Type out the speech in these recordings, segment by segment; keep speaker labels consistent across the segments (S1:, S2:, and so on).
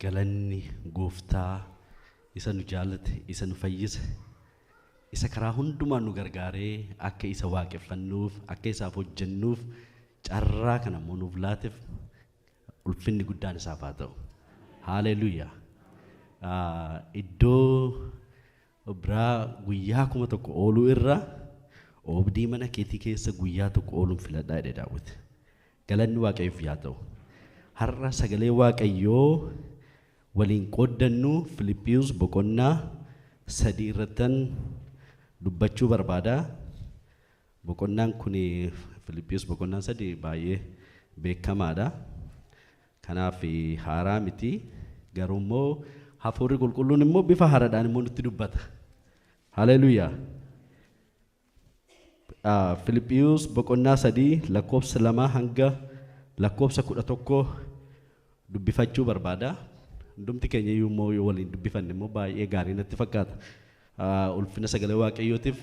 S1: galanni gooftaa isa nu jaalate isa nu fayyise isa karaa hundumaa nu gargaaree akka isa waaqeffannuuf akka isaaf hojjennuuf carraa kana immoo nuuf laateef ulfinni guddaan isaaf haa ta'u. Haleluuyaa. Iddoo biraa guyyaa kuma tokko ooluu irra oobdii mana keetii keessa guyyaa tokko ooluun filadhaa jedhe Daawit. Galanni Waaqayyoof haa ta'u. Har'a sagalee Waaqayyoo waliin qooddannu Filiphiyuus boqonnaa 3 irrattan dubbachuu barbaada. Boqonnaan kun Filiphiyuus boqonnaa 3 baay'ee beekamaadha. Kanaaf haaraa miti. Garuu immoo hafuurri qulqulluun immoo bifa haaraadhaan immoo nutti dubbata. Haleluuyaa. Filiphiyuus boqonnaa 3 lakkoofsa 2 hanga lakkoofsa 11 dubbifachuu barbaada. Hundumti keenya iyyuu immoo yoo waliin dubbifanne immoo baay'ee gaarii natti fakkaata. Ulfina sagalee Waaqayyootiif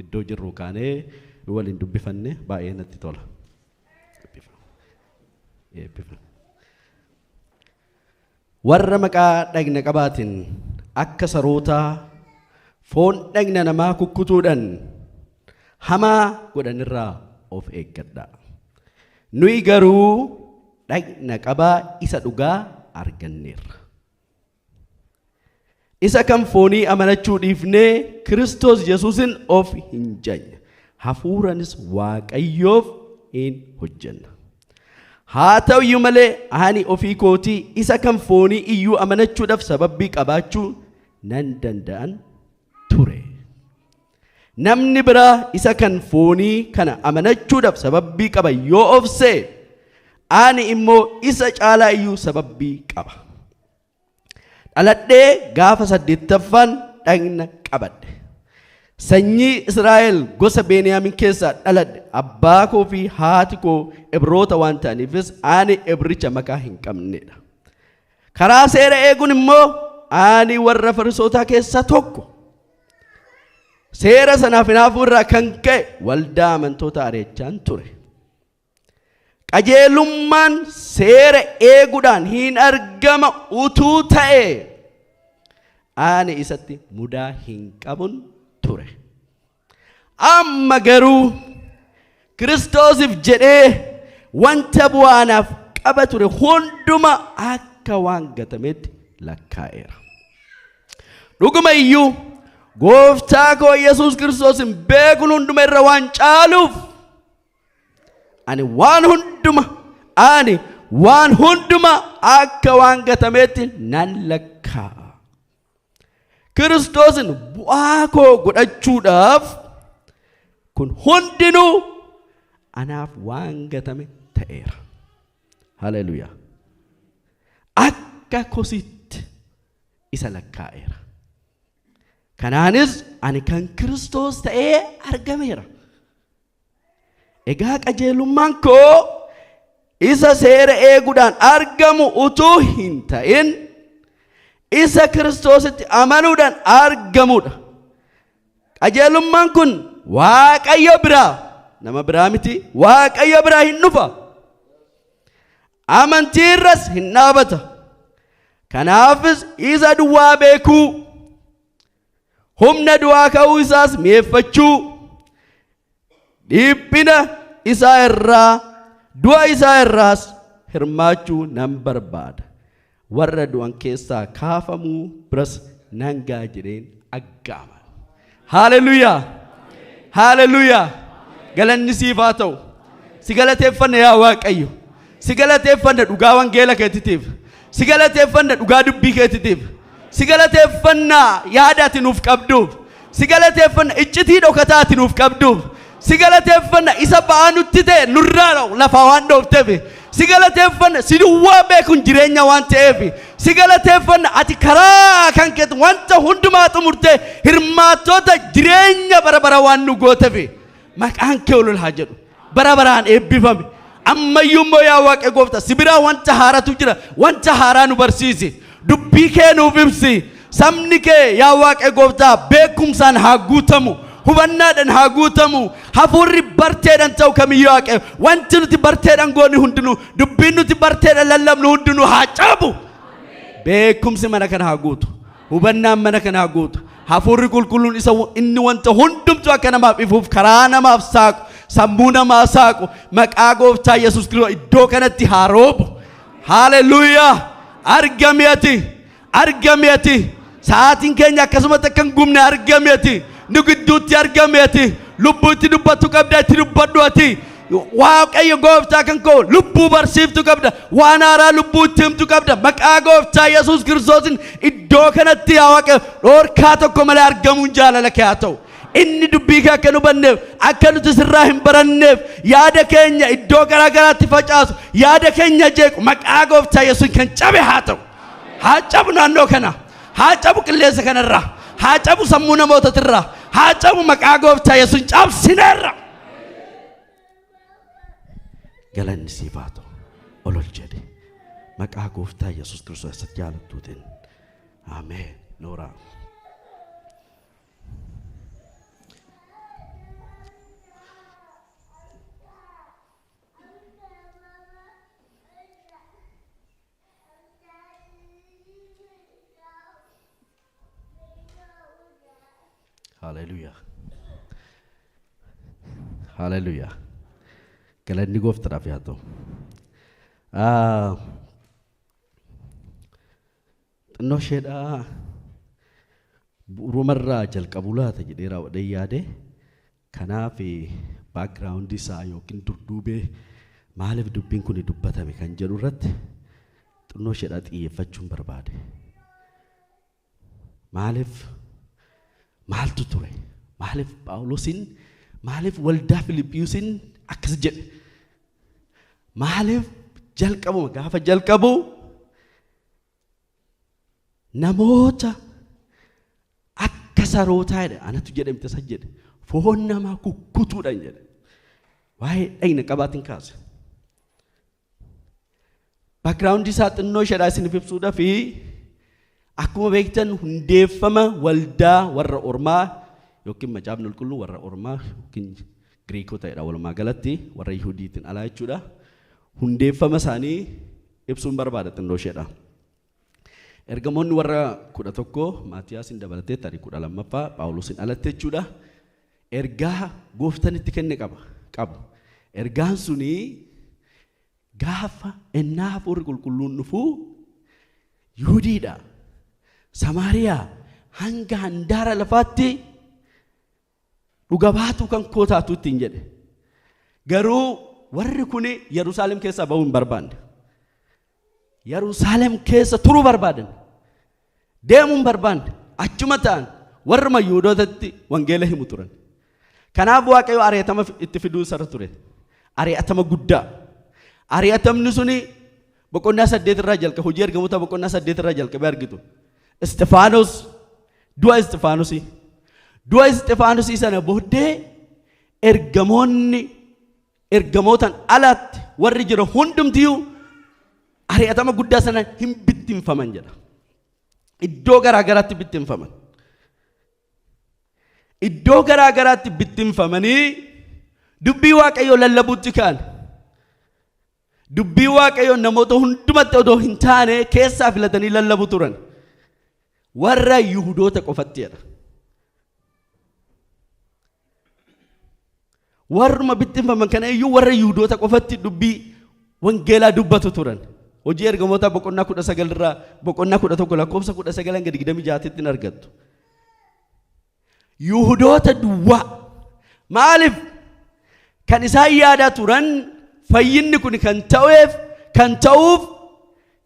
S1: iddoo jirru kaanee yoo waliin dubbifanne baay'ee natti tola. Warra maqaa dhagna qabaatiin akka sarootaa foon dhagna namaa kukkutuudhaan hamaa godhanirraa of eeggadhaa. Nuyi garuu dhagna qabaa isa dhugaa arganneerra. Isa kan foonii amanachuu dhiifnee Kiristoos Yesuusin of hin jajne hafuuranis Waaqayyoof hin hojjenna. Haa ta'u iyyuu malee ani ofii kootii isa kan foonii iyyuu amanachuudhaaf sababbii qabaachuu nan danda'an ture. Namni biraa isa kan foonii kana amanachuudhaaf sababbii qaba yoo ofse ani immoo isa caalaa iyyuu sababbii qaba. Dhaladhee gaafa 8ffaan dhagna qabadhe. Sanyii Israa'el gosa Beniyaamin keessaa dhaladhe. Abbaa koo fi haati koo Ibroota waan ta'aniifis ani Ibricha makaa hin qabnedha. Karaa seera eeguun immoo ani warra Farisootaa keessaa tokko. Seera sanaaf hinaafuu irraa kan ka'e waldaa amantoota areechaan ture. Qajeelummaan seera eeguudhaan hin argama utuu ta'e ani isatti mudaa hin qabun ture. Amma garuu Kiristoosiif jedhee wanta bu'aanaaf qaba ture hunduma akka waan gatametti lakkaa'eera. Dhuguma iyyuu gooftaa koo Yesuus Kiristoosin beekuun hunduma irra waan caaluuf ani waan hunduma akka waan gatametti nan lakkaa'a. Kiristoosin bu'aa koo godhachuudhaaf kun hundinuu anaaf waan gatame ta'eera. Haleluuyaa. Akka kositti isa lakkaa'eera. Kanaanis ani kan Kiristoos ta'ee argameera. Egaa qajeelummaan koo isa seera eeguudhaan argamu utuu hin ta'in isa Kiristoositti amanuudhaan argamudha. Qajeelummaan kun Waaqayyo biraa nama biraa miti Waaqayyo biraa hin dhufa. Amantiirras hin dhaabata. Kanaafis isa duwwaa beekuu humna du'aa ka'uu isaas mi'eeffachuu dhiphina isaa irraa du'a isaa irraas hirmaachuu nan barbaada. Warra du'an keessaa kaafamuu biras nan ga'a jedheen aggaama. Haleluuyaa. Haleluuyaa. Galanni siif haa ta'u. Si galateeffanna yaa Waaqayyo. Si galateeffanna dhugaa wangeela keetiitiif. Si galateeffanna dhugaa dubbii keetiitiif. Si galateeffanna yaada ati nuuf qabduuf. Si galateeffanna iccitii dhokataa ati nuuf qabduuf. Si galateeffanna isa ba'aa nutti ta'e nurraa lafaa waan dhoofteef. Si galateeffanna si duwwaa beekuun jireenya waan ta'eef. Si galateeffanna ati karaa kan keetti wanta hundumaa xumurtee hirmaattoota jireenya bara bara waan nu gooteef. Maqaan kee ol haa jedhu. Bara baraan eebbifame. Ammayyuu immoo yaa Waaqa gooftaa si biraa wanta haaraatu jira. Wanta haaraa nu barsiisi. Dubbii kee nuuf ibsi. Sabni kee yaa Waaqa gooftaa beekumsaan haa guutamu. Hubannaadhaan haa guutamu. Hafuurri barteedhaan ta'u kamiyyuu Waaqa. Wanti nuti barteedhaan goonu hundinuu dubbiin nuti barteedhaan lallabnu hundinuu haa caabu. beekumsi mana kana haa guutu hubannaan mana kana haa guutu hafuurri qulqulluun isa inni wanta hundumtu akka namaaf ifuuf karaa namaaf saaqu sammuu namaa saaqu maqaa gooftaa Yesuus Kiristoos iddoo kanatti haa roobu haleluuyaa argame ati sa'aatiin keenya akkasumatti akka hin gubne argame ati nu gidduutti argame ati lubbuutti dubbatu qabda itti dubbadhu ati waaqayyo gooftaa kan koo lubbuu barsiiftu qabda waan haaraa lubbuutti himtu qabda maqaa gooftaa Yesuus Kiristoosin iddoo kanatti yaa waaqayyo dhorkaa tokko malee argamuun jaalala kee haa ta'u inni dubbii kee akka nu hubanneef akka nuti sirraa hin baranneef yaada keenya iddoo garaa garaatti facaasu yaada keenya jeequ maqaa gooftaa Yesuus kan cabe haa ta'u haa cabu naannoo kana haa cabu qilleensa kanarraa haa cabu sammuu namootatirraa haa cabu maqaa gooftaa Yesuus cabsineerra galanni siif haa ta'u ol jedhe maqaa gooftaa Yesuus Kiristoos jaalattuutiin ameen nooraa Hallelujah. Galanni gooftaadhaaf haa ta'u. Xinnoo isheedhaa bu'uurumarraa jalqabu laata jedhee raawwadhee yaade kanaaf baakgiraawundii isaa yookiin durduubee maaliif dubbiin kun dubbatame kan jedhu irratti xinnoo isheedhaa xiyyeeffachuun barbaade. Maaltu ture? Maaliif Phaawulosin maaliif waldaa Filiphiyuusin akkas jedhe? Maaliif jalqabuma gaafa jalqabu namoota akka sarootaa jedhe anatu jedhamte isa jedhe foon namaa kukkutuudhaan jedhe waa'ee dhagna qabaatiin kaase. Baakgiraawundi isaa xinnoo isheedhaa isiniif ibsuudhaaf akkuma beektan hundeeffama waldaa warra ormaa yookiin macaafni qulqulluu warra ormaa yookiin Giriikota walumaa galatti warra Yihuudiitiin alaa jechuudha. Hundeeffama isaanii ibsuun barbaada xinnoo isheedha. Ergamoonni warra 11 Maatiyaasin dabalatee tarii 12ffaa Phaawulosin alatti jechuudha. Ergaa gooftaan itti kenne qabu. Ergaan suni gaafa ennaa hafuurri qulqulluun dhufu Yihuudiidha. Samaariyaa hanga handaara lafaatti dhuga baatu kan koo taatu ittiin jedhe. Garuu warri kun Yerusaalem keessaa bahuu hin barbaanne. Yerusaalem keessa turuu barbaadan. Deemuu hin barbaanne. Achuma ta'an warra Yihuudootatti wangeela himu turan. Kanaaf Waaqayyo ari'atama itti fiduu isarra ture. Ari'atama guddaa. Ari'atamni suni boqonnaa 8 irraa jalqabe hojii ergamoota boqonnaa 8 irraa jalqabe argitu. Isxifaanos du'a Isxifaanosii sana booddee ergamootaan alatti warri jira hundumtiyyuu ari'atama guddaa sana hin bittinfaman jedha. Iddoo garaa garaatti bittinfaman. Iddoo garaa garaatti bittinfamanii dubbii Waaqayyoo lallabuutti ka'an. Dubbii Waaqayyoo namoota hundumatti odoo hin taane keessaa filatanii lallabu turan. Warra Yihuudoota qofatti jedha. Warruma bittinfaman kana iyyuu warra Yihuudoota qofatti dubbii wangeelaa dubbatu turan. Hojii ergamoota boqonnaa 19 irraa boqonnaa 11 lakkoofsa 19 hanga 26tti argattu. Yihuudoota duwwaa maaliif kan isaan yaadaa turan fayyinni kun kan ta'uuf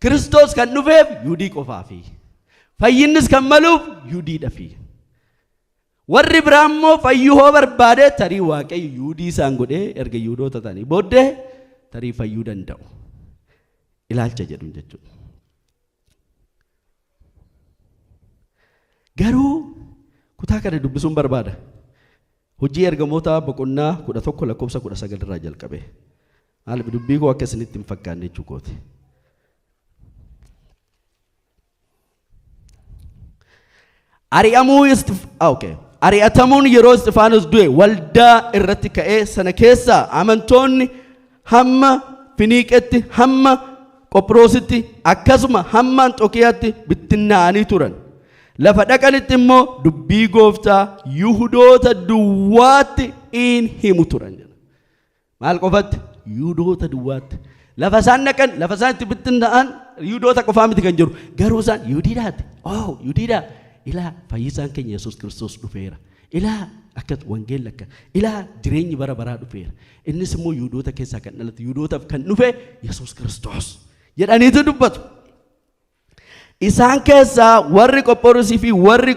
S1: Kiristoos kan dhufeef Yihuudii qofaafi. Fayyinnis kan maluuf Yihuudiidhaafi. Warri biraa immoo fayyuu hoo barbaade tarii Waaqayyo Yihuudii isaan godhee erga Yihuudoota ta'anii booddee tarii fayyuu danda'u. Ilaalcha jedhuun jechuudha. Garuu kutaa kana dubbisuun barbaada. Hojii ergamoota boqonnaa 11 lakkoofsa 19 irraa jalqabe. Maaliif dubbii koo akka isinitti hin fakkaanne jechuukooti. Ari'atamuun yeroo Isxifaanos du'e waldaa irratti ka'ee sana keessaa amantoonni hamma Finiiqetti hamma Qophiroositti akkasuma hamma Anxookiyaatti bittinnaa'anii turan. Lafa dhaqanitti immoo dubbii gooftaa Yihuudoota duwwaatti in himu turan. Maal qofatti? Yihuudoota duwwaatti. Lafa isaan dhaqan, lafa isaan itti bittinnaa'an Yihuudoota qofaa miti kan jiru. Garuu isaan Yihuudiidhaati. Yihuudiidhaa. Ilaa fayyisaan keenya Yesuus Kiristoos dhufeera. Ilaa akkas wangeelli akka. Ilaa jireenyi bara baraa dhufeera. Innis immoo Yihuudoota keessaa kan dhalate, Yihuudootaaf kan dhufe Yesuus Kiristoos jedhaniitu dubbatu. Isaan keessaa warri Qophiroosii fi warri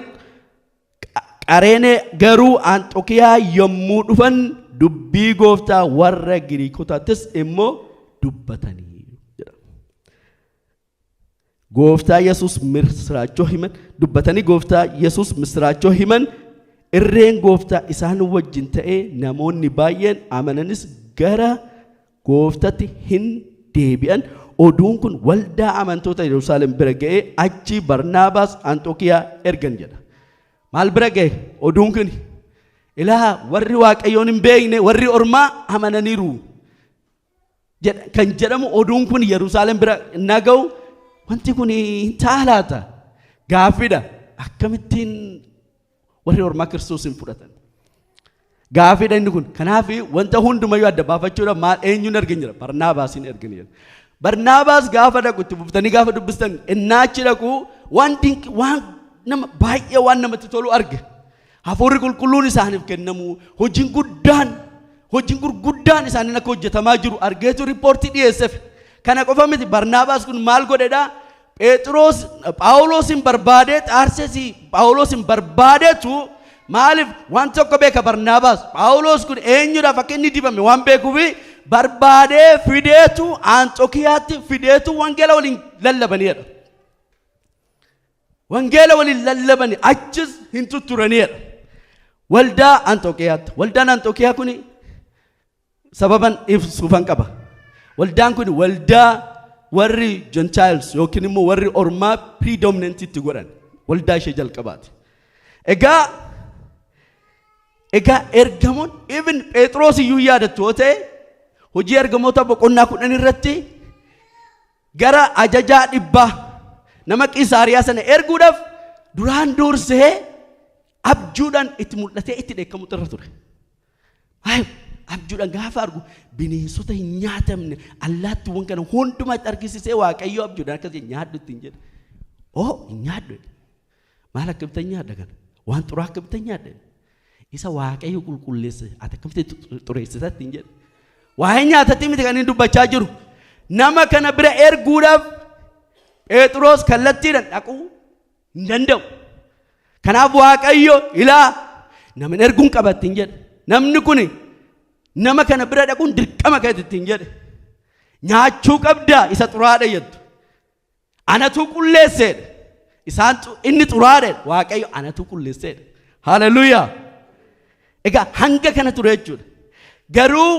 S1: Qareenee garuu Anxookiyaa yommuu dhufan dubbii gooftaa warra Giriikotaattis immoo dubbatanii jedha. Gooftaa Yesuus misraachoo himan, dubbatanii gooftaa Yesuus misraachoo himan, irreen gooftaa isaan wajjin ta'ee namoonni baay'een amananis gara gooftaatti hin deebi'an. Oduun kun waldaa amantoota Yerusaalem bira ga'ee achi Barnaabaas Anxookiyaa ergan jedha. Maal bira ga'e oduun kun? Ilaa warri Waaqayyoon hin beekne warri ormaa amananiiru kan jedhamu oduun kun Yerusaalem bira naga'u. Wanti kun hin taalaata gaaffiidha. Akkamittiin warri ormaa Kiristoos hin fudhatan? Gaaffiidha inni kun. Kanaaf wanta hundumayyuu adda baafachuudhaaf maal eenyuun ergan jira? Barnaabaasin ergan jira. Barnaabaas gaafa dhaqu itti buuftanii gaafa dubbistan innaachi dhaqu waan nama baay'ee waan namatti tolu arge. Hafuurri qulqulluun isaaniif kennamu, hojiin gurguddaan isaaniin akka hojjetamaa jiru argeetu riippoortii dhiyeesseef. Kana qofa miti Barnaabaas kun maal godhedha? Phaawulosin barbaadee Xaarseesii Phaawulosin barbaadeetu maaliif waan tokko beeka Barnaabaas. Phaawulos kun eenyudhaaf akka inni dibame waan beekuufi barbaadee fideetu Anxookiyaatti fideetu wangeela waliin lallabanidha. Wangeela waliin lallabanii achis hin tutturanidha. Waldaa Anxookiyaatti. Waldaan Anxookiyaa kun sababan ibsuufan qaba. Waldaan kun waldaa warri Gentiles yookiin immoo warri ormaa predominant itti godhan. Waldaa ishee jalqabaati. Egaa ergamoon even Phexros iyyuu yaadattu yoo ta'e hojii ergamoota boqonnaa 10 irratti gara ajajaa dhibbaa nama Qisaariyaa sana erguudhaaf duraan dursee abjuudhaan itti mul'atee itti dheekkamu irra ture. Abjuudhaan gaafa argu bineensota hin nyaatamne allaattiiwwan kana hundumaa itti argisiisee Waaqayyo abjuudhaan akkas nyaadhu ittiin jedhe. Hin nyaadhu. Maal akka bitan nyaadha kana? Waan xuraa akka bitan nyaadha. Isa Waaqayyo qulqulleesse ati akkamitti xureessita ittiin jedhe. Waa'ee nyaatatti miti kan inni dubbachaa jiru. Nama kana bira erguudhaaf Phexros kallattiidhaan dhaquu hin danda'u. Kanaaf Waaqayyo ilaa nama erguun qaba ittiin jedhe. Namni kun nama kana bira dhaquun dirqama keeti ittiin jedhe. Nyaachuu qabdaa isa xuraadha jettu. Anatu qulleesseedha. Isaan inni xuraadha. Waaqayyo anatu qulleesseedha. Haleluuyaa. Egaa hanga kana ture jechuudha. Garuu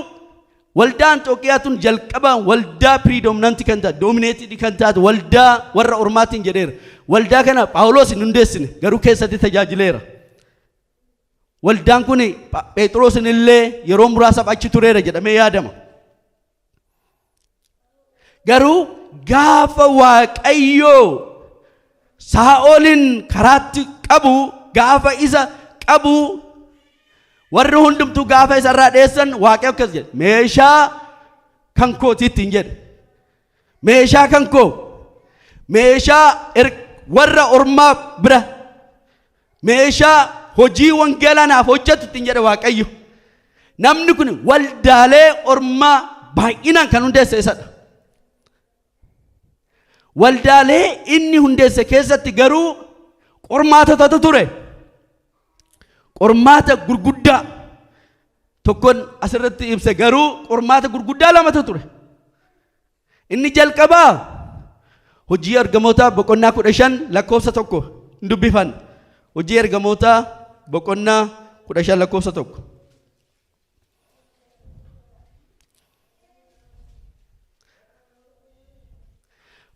S1: waldaa Anxookiyaatuun jalqabaan waldaa predominant kan taate, dominated kan taate, waldaa warra ormaatiin jedheera. Waldaa kana Phaawulos hin hundeessine garuu keessatti tajaajileera. Waldaan kun Phexrosin illee yeroo muraasaaf achi tureera jedhamee yaadama. Garuu gaafa Waaqayyo Saa'olin karaatti qabu, gaafa isa qabu warri hundumtuu gaafa isa irraa dheessan Waaqayyo akkas jedhe. Meeshaa kan kooti ittiin jedhe. Meeshaa kan koo. Meeshaa warra ormaa bira. Meeshaa hojii wangeelaa naaf hojjetu ittiin jedhe Waaqayyo. Namni kun waldaalee ormaa baay'inaan kan hundeesse isadha. Waldaalee inni hundeesse keessatti garuu qormaatotatu ture. Qormaata gurguddaa tokkoon asirratti ibse garuu qormaata gurguddaa lamatu ture. Inni jalqabaa hojii ergamoota boqonnaa 15 lakkoofsa 1 hin dubbifan. Hojii ergamoota boqonnaa 15 lakkoofsa 1.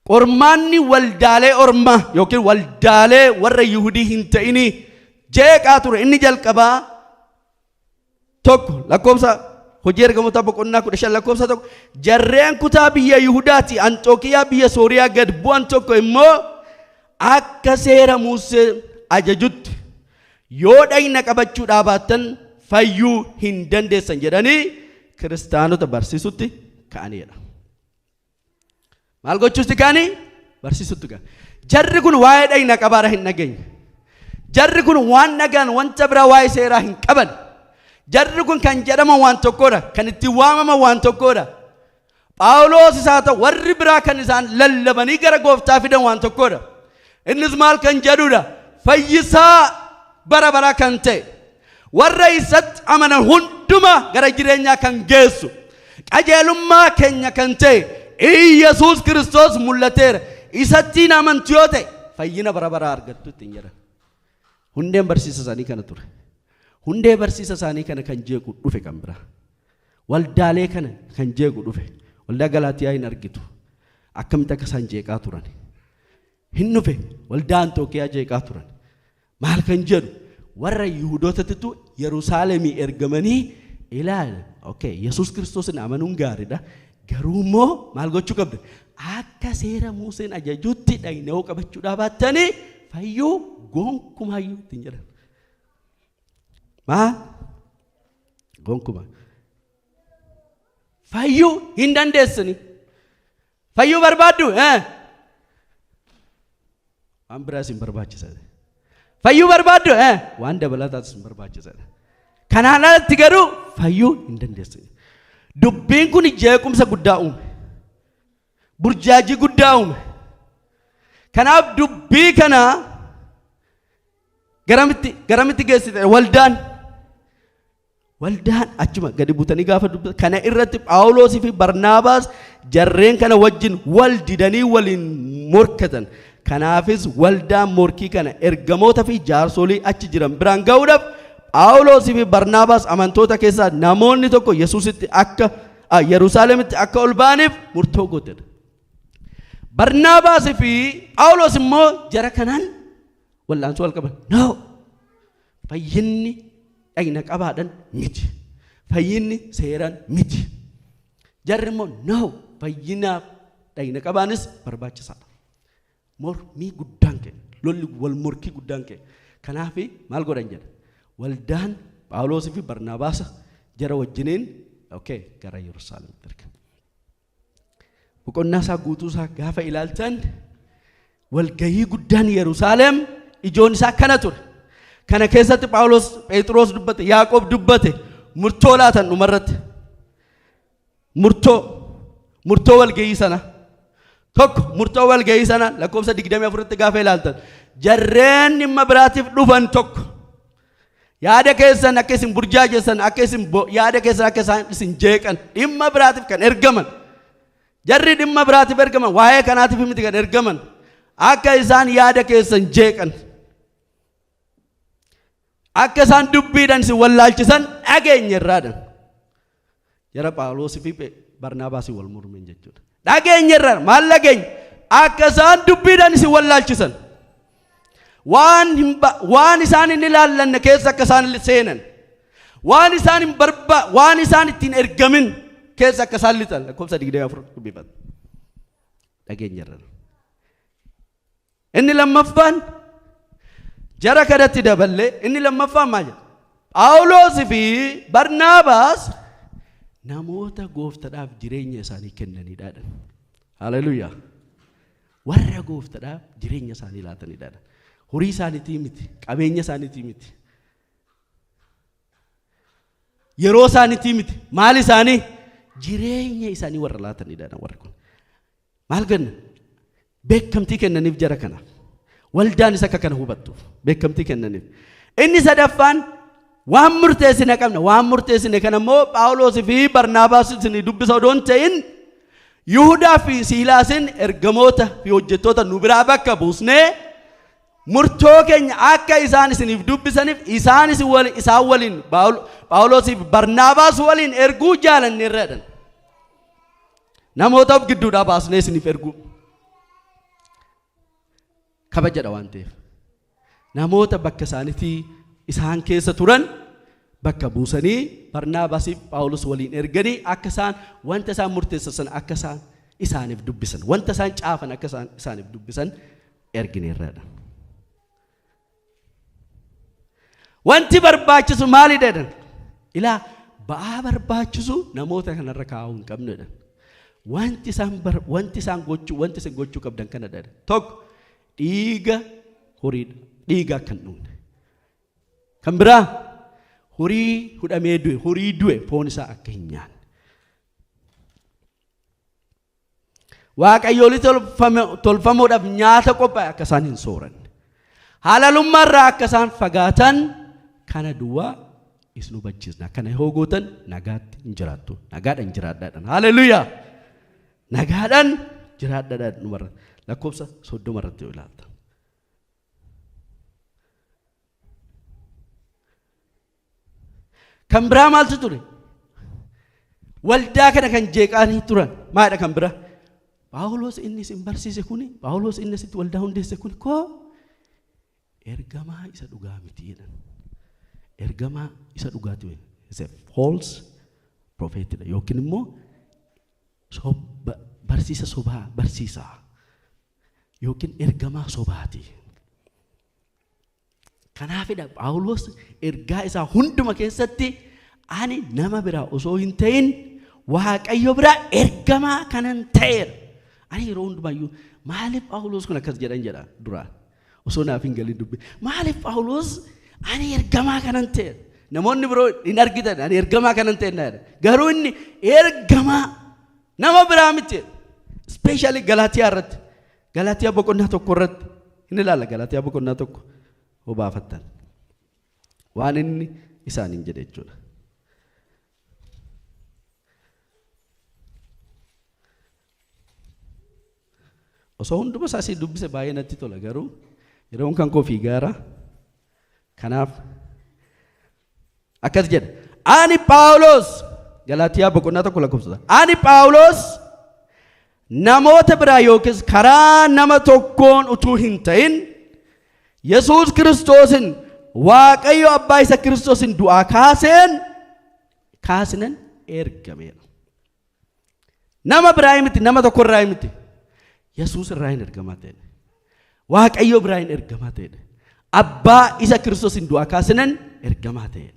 S1: Qormaanni waldaalee ormaa yookiin waldaalee warra Yihudii hin ta'inii jeeqaa ture. Inni jalqabaa tokko lakkoofsa hojii ergamoota boqonnaa 15 lakkoofsa 1 jarreen kutaa biyya Yihudaati Anxookiyaa biyya Sooriyaa gad bu'an tokko immoo akka seera Musee ajajutti yoo dhagna qabachuu dhaabattan fayyuu hin dandeessan jedhanii kiristaanota barsiisutti ka'aniidha. Maal gochuusti ka'anii? Barsiisutti ka'an. Jarri kun waa'ee dhagna qabaadha hin dhageenye. Jarri kun waan nagaan wanta biraa waa'ee seeraa hin qaban. Jarri kun kan jedhaman waan tokkodha, kan itti waamaman waan tokkodha. Phaawulos isaa ta'u warri biraa kan isaan lallabanii gara gooftaa fidan waan tokkodha. Innis maal kan jedhudha? Fayyisaa bara baraa kan ta'e warra isatti amanan hunduma gara jireenyaa kan geessu qajeelummaa keenya kan ta'e Yesuus Kiristoos mul'ateera. Isattiin amantii yoo ta'e fayyina bara baraa argattu ittiin jedhan. Hundeen barsiisa isaanii kana ture. Hundee barsiisa isaanii kana kan jeequ dhufe kan biraa. Waldaalee kana kan jeequ dhufe. Waldaa Galaatiyaa hin argitu. Akkamitti akka isaan jeeqaa turan. Hin dhufe waldaa Anxookiyaa jeeqaa turan. Maal kan jedhu warra Yihudootatti Yerusaalemii ergamanii ilaala. Okay, Yesuus Kiristoosin amanuun gaariidha. Garuu immoo maal gochuu qabda? Akka seera Museen ajajutti dhagna qabachuu dhaabattanii fayyuu gonkumayyuu ittiin jedhan. Maal? Gonkuma. Fayyuu hin dandeessani. Fayyuu barbaaddu? Waan biraas hin barbaachisan. Fayyuu barbaaddu? Waan dabalataas hin barbaachisan. Kanaan alatti garuu fayyuu hin dandeessani. Dubbiin kun jeequmsa guddaa uume. Burjaajii guddaa uume. Kanaaf dubbii kana garamitti geessite waldaan achuma gadi buutanii gaafa dubbatan kana irratti Phaawulosii fi Barnaabaas jarreen kana wajjin wal didanii waliin morkatan. Kanaafis waldaan morkii kana ergamoota fi jaarsolii achi jiran biraan ga'uudhaaf Phaawulosii fi Barnaabaas amantoota keessaa namoonni tokko Yesuusitti akka Yerusaalemitti akka ol ba'aniif murtoo godhan. Barnaabaas fi Phaawulos immoo jara kanaan wallaansoo wal qaban. No. Fayyinni dhagna qabaadhaan miti. Fayyinni seeraan miti. Jarri immoo no. Fayyinaaf dhagna qabaanis barbaachisaadha. Mormii guddaan ka'e. Lolli wal morkii guddaan ka'e. Kanaaf maal godhan jedha? Waldaan Phaawulos fi Barnaabaas jara wajjiniin gara Yerusaalemitti ergan. Boqonnaa isaa guutuu isaa gaafa ilaaltan walgahii guddaan Yerusaalem ijoon isaa kana ture. Kana keessatti Phaawulos, Phexros dubbate, Yaaqoob dubbate, murtoo laatan dhumarratti. Murtoo walgahii sana. Tokko murtoo walgahii sana lakkoofsa 24tti gaafa ilaaltan jarreen dhimma biraatiif dhufan tokko yaada keessan akka isin burjaajessan akka isin yaada keessan akka isin jeeqan dhimma biraatiif kan ergaman jarri dhimma biraatiif ergaman waa'ee kanaatiif miti kan ergaman akka isaan yaada keessan jeeqan akka isaan dubbiidhaan isin wallaalchisan dhageenyerraadhan jara Phaawulosii fi Barnaabaasii wal morman jechuudha. Dhageenyerra maal dhageenya akka isaan dubbiidhaan isin wallaalchisan waan isaan hin ilaallanne keessa akka isaan seenan waan isaan ittiin ergamin keessa akka isaan lixan lakkoofsa 24 dubbifata. Dhageenyerra. Inni lammaffaan jara kanatti daballee inni lammaffaan maal jedha? Phaawulos fi Barnaabaas namoota gooftaadhaaf jireenya isaanii kennaniidha. Haleluuyaa. Warra gooftaadhaaf jireenya isaanii laataniidha. Horii isaaniitii miti, qabeenya isaaniitii miti. Yeroo isaaniitii miti, maal isaanii? Jireenya isaanii warra laataniidha warra kun. Maal ganna? Beekamtii kennaniif jara kanaaf. Waldaan isa akka kana hubattuuf beekamtii kennaniif. Inni sadaffaan waan murteessine qabna waan murteessine kana immoo Phaawulos fi Barnaabaas isin dubbisa odoon ta'in Yihudaa fi Siilaasin ergamoota fi hojjettoota nu biraa bakka buusnee murtoo keenya akka isaan isiniif dubbisaniif isaan waliin Phaawulos fi Barnaabaas waliin erguu jaalanneerradhan. Namootaaf gidduudhaa baasnee isiniif erguu kabajadha waan ta'eef namoota bakka isaaniitii isaan keessa turan bakka buusanii Barnaabaasiif Phaawulos waliin erganii akka isaan wanta isaan murteessan akka isaan isaaniif dubbisan wanta isaan caafan akka isaan isaaniif dubbisan ergineerraadha. Wanti barbaachisu maalidha? Ilaa ba'aa barbaachisu namoota kanarra kaa'uu hin qabnedha. Wanti isaan gochuu qabdan kanadha. Tokko dhiiga horiidha. Dhiiga kan dhugne. Kan biraa horii hudhamee du'e horii du'e foon isaa akka hin nyaanne. Waaqayyoolii tolfamuudhaaf nyaata qophaa'e akka isaan hin sooranne. Halalummaarraa akka isaan fagaatan kana duwwaa isin hubachiisna. Kana yoo gootan nagaatti hin jiraattu. Nagaadhaan jiraadhaadhaan. Haleluuyaa. Nagaadhaan jiraadhaadhaan numarra. Lakkoofsa 30 irratti yoo ilaalta. Kan biraa maaltu ture? Waldaa kana kan jeeqanii turan. Maalidha kan biraa? Phaawulos inni isin barsiise kuni, Phaawulos inni isitti waldaa hundeesse kuni koo ergamaa isa dhugaa miti jedhan. Ergamaa isa dhugaati wayii. Is a false prophet yookiin immoo barsiisa sobaa barsiisaa yookiin ergamaa sobaati. Kanaafidha Phaawulos ergaa isaa hunduma keessatti ani nama biraa osoo hin ta'in Waaqayyo biraa ergamaa kanan ta'eera. Ani yeroo hundumayyuu maaliif Phaawulos kun akkas jedha duraan osoo naaf hin galin dubbi maaliif Phaawulos ani ergamaa kanan ta'eera. Namoonni biroo hin argitan ani ergamaa kanan ta'eera. Garuu inni ergamaa nama biraa miti. Especially Galaatiyaa irratti. Galaatiyaa boqonnaa tokko irratti hin ilaalla. Galaatiyaa boqonnaa tokko hubaafattan waan inni isaaniin jedhe jechuudha. Osoo hunduma isaasii dubbise baay'ee natti tola garuu yeroon kan koo fiigaara. Kanaaf akkas jedha. Ani Phaawulos Galaatiyaa boqonnaa tokko lakkoofsa. Ani Phaawulos namoota biraa yookiis karaa nama tokkoon utuu hin ta'in Yesuus Kiristoosin Waaqayyo Abbaa isa Kiristoosin du'aa kaasinan ergameera. Nama biraa miti, nama tokko irraa miti. Yesuus irraa hin ergamaa ta'e. Waaqayyo biraa hin ergamaa ta'e. Abbaa isa Kiristoosin du'aa kaasinan ergamaa ta'e.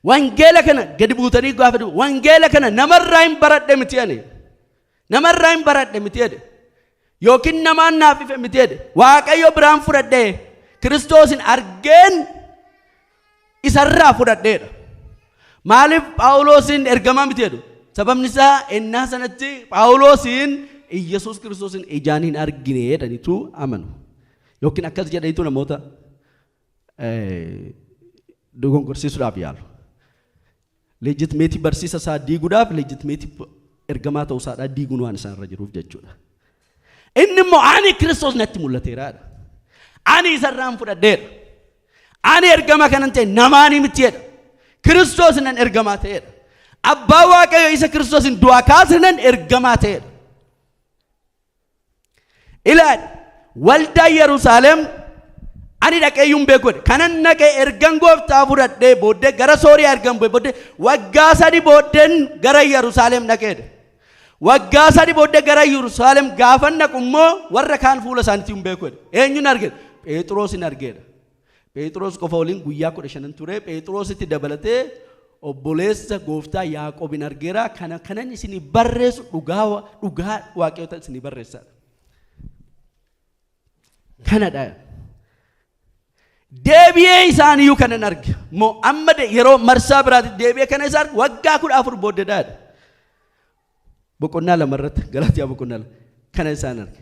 S1: Wangeela kana gadi buutanii gaafatu wangeela kana namarraa hin baradhe miti ani. Namarraa hin baradhe miti jedhe. Yookiin namaan naaf ife miti jedhe. Waaqayyo biraan fudhadhe Kiristoosin argeen isarraa fudhadheedha. Maaliif Phaawulosin ergamaa miti jedhu? Sababni isaa ennaa sanatti Phaawulosin Yesuus Kiristoosin ijaan hin argine jedhaniitu amanu. Yookiin akkas jedhaniitu namoota dogongorsiisuudhaaf yaalu. Legitimate barsiisa isaa diiguudhaaf legitimate ergamaa ta'uu isaadhaa diiguun waan isaan irra jiruuf jechuudha. Inni immoo ani Kiristoos natti mul'ateeraadha. Ani isarraan fudhadheera. Ani ergamaa kanan ta'e namaanii miti jedha. Kiristoos nan ergamaa ta'eedha. Abbaa Waaqayyo isa Kiristoosin du'aa kaasinan ergamaa ta'eedha. Ilaali waldaa Yerusaalem ani dhaqeeyyuun beeku kanan naqee ergan gooftaa fudhadhee booddee gara Sooriyaa ergan booddee waggaa 3 booddeen gara Yerusaalem dhaqeedha. Waggaa 3 booddee gara Yerusaalem gaafan naqu immoo warra kaan fuula isaaniitiin beeku. Eenyuun argeedha? Phexrosin argeedha. Phexros qofa waliin guyyaa 15 ture. Phexrositti dabalatee obboleessa gooftaa Yaaqoobin argeera. Kanan isin barreessu dhugaa Waaqayyoota isin barreessaa. Kanadha. Deebi'ee isaaniyyuu kanan arge. Moo amma yeroo marsaa biraatti deebi'ee kana isaan waggaa 14 booddeedha. Boqonnaa 2 irratti Galaatiyaa boqonnaa 2 kana isaan arge.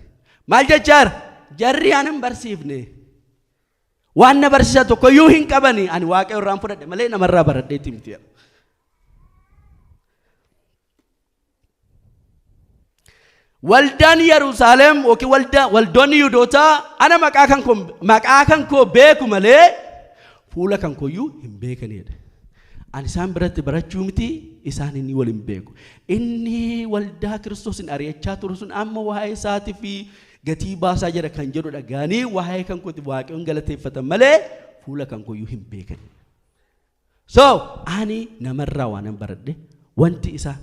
S1: Maal jechaadha? Jarri aanan barsiifne. Waan na barsiisan tokkoyyuu hin qabani. Ani Waaqayyo irraan fudhadhe malee namarraa baradheetti miti. Waldaan Yerusaalem yookiin waldoonni Yihuudootaa ana maqaa kan koo beeku malee fuula kan kooyyuu hin beekanidha. Ani isaan biratti barachuu miti isaan inni waliin beeku. Inni waldaa Kiristoosin ari'achaa ture sun amma waa'ee isaatii fi gatii baasaa jira kan jedhu dhagaanii waa'ee kan kooti waaqayyoon galateeffatan malee fuula kan koyyuu hin beekan. So ani namarraa waanan baradhe wanti isa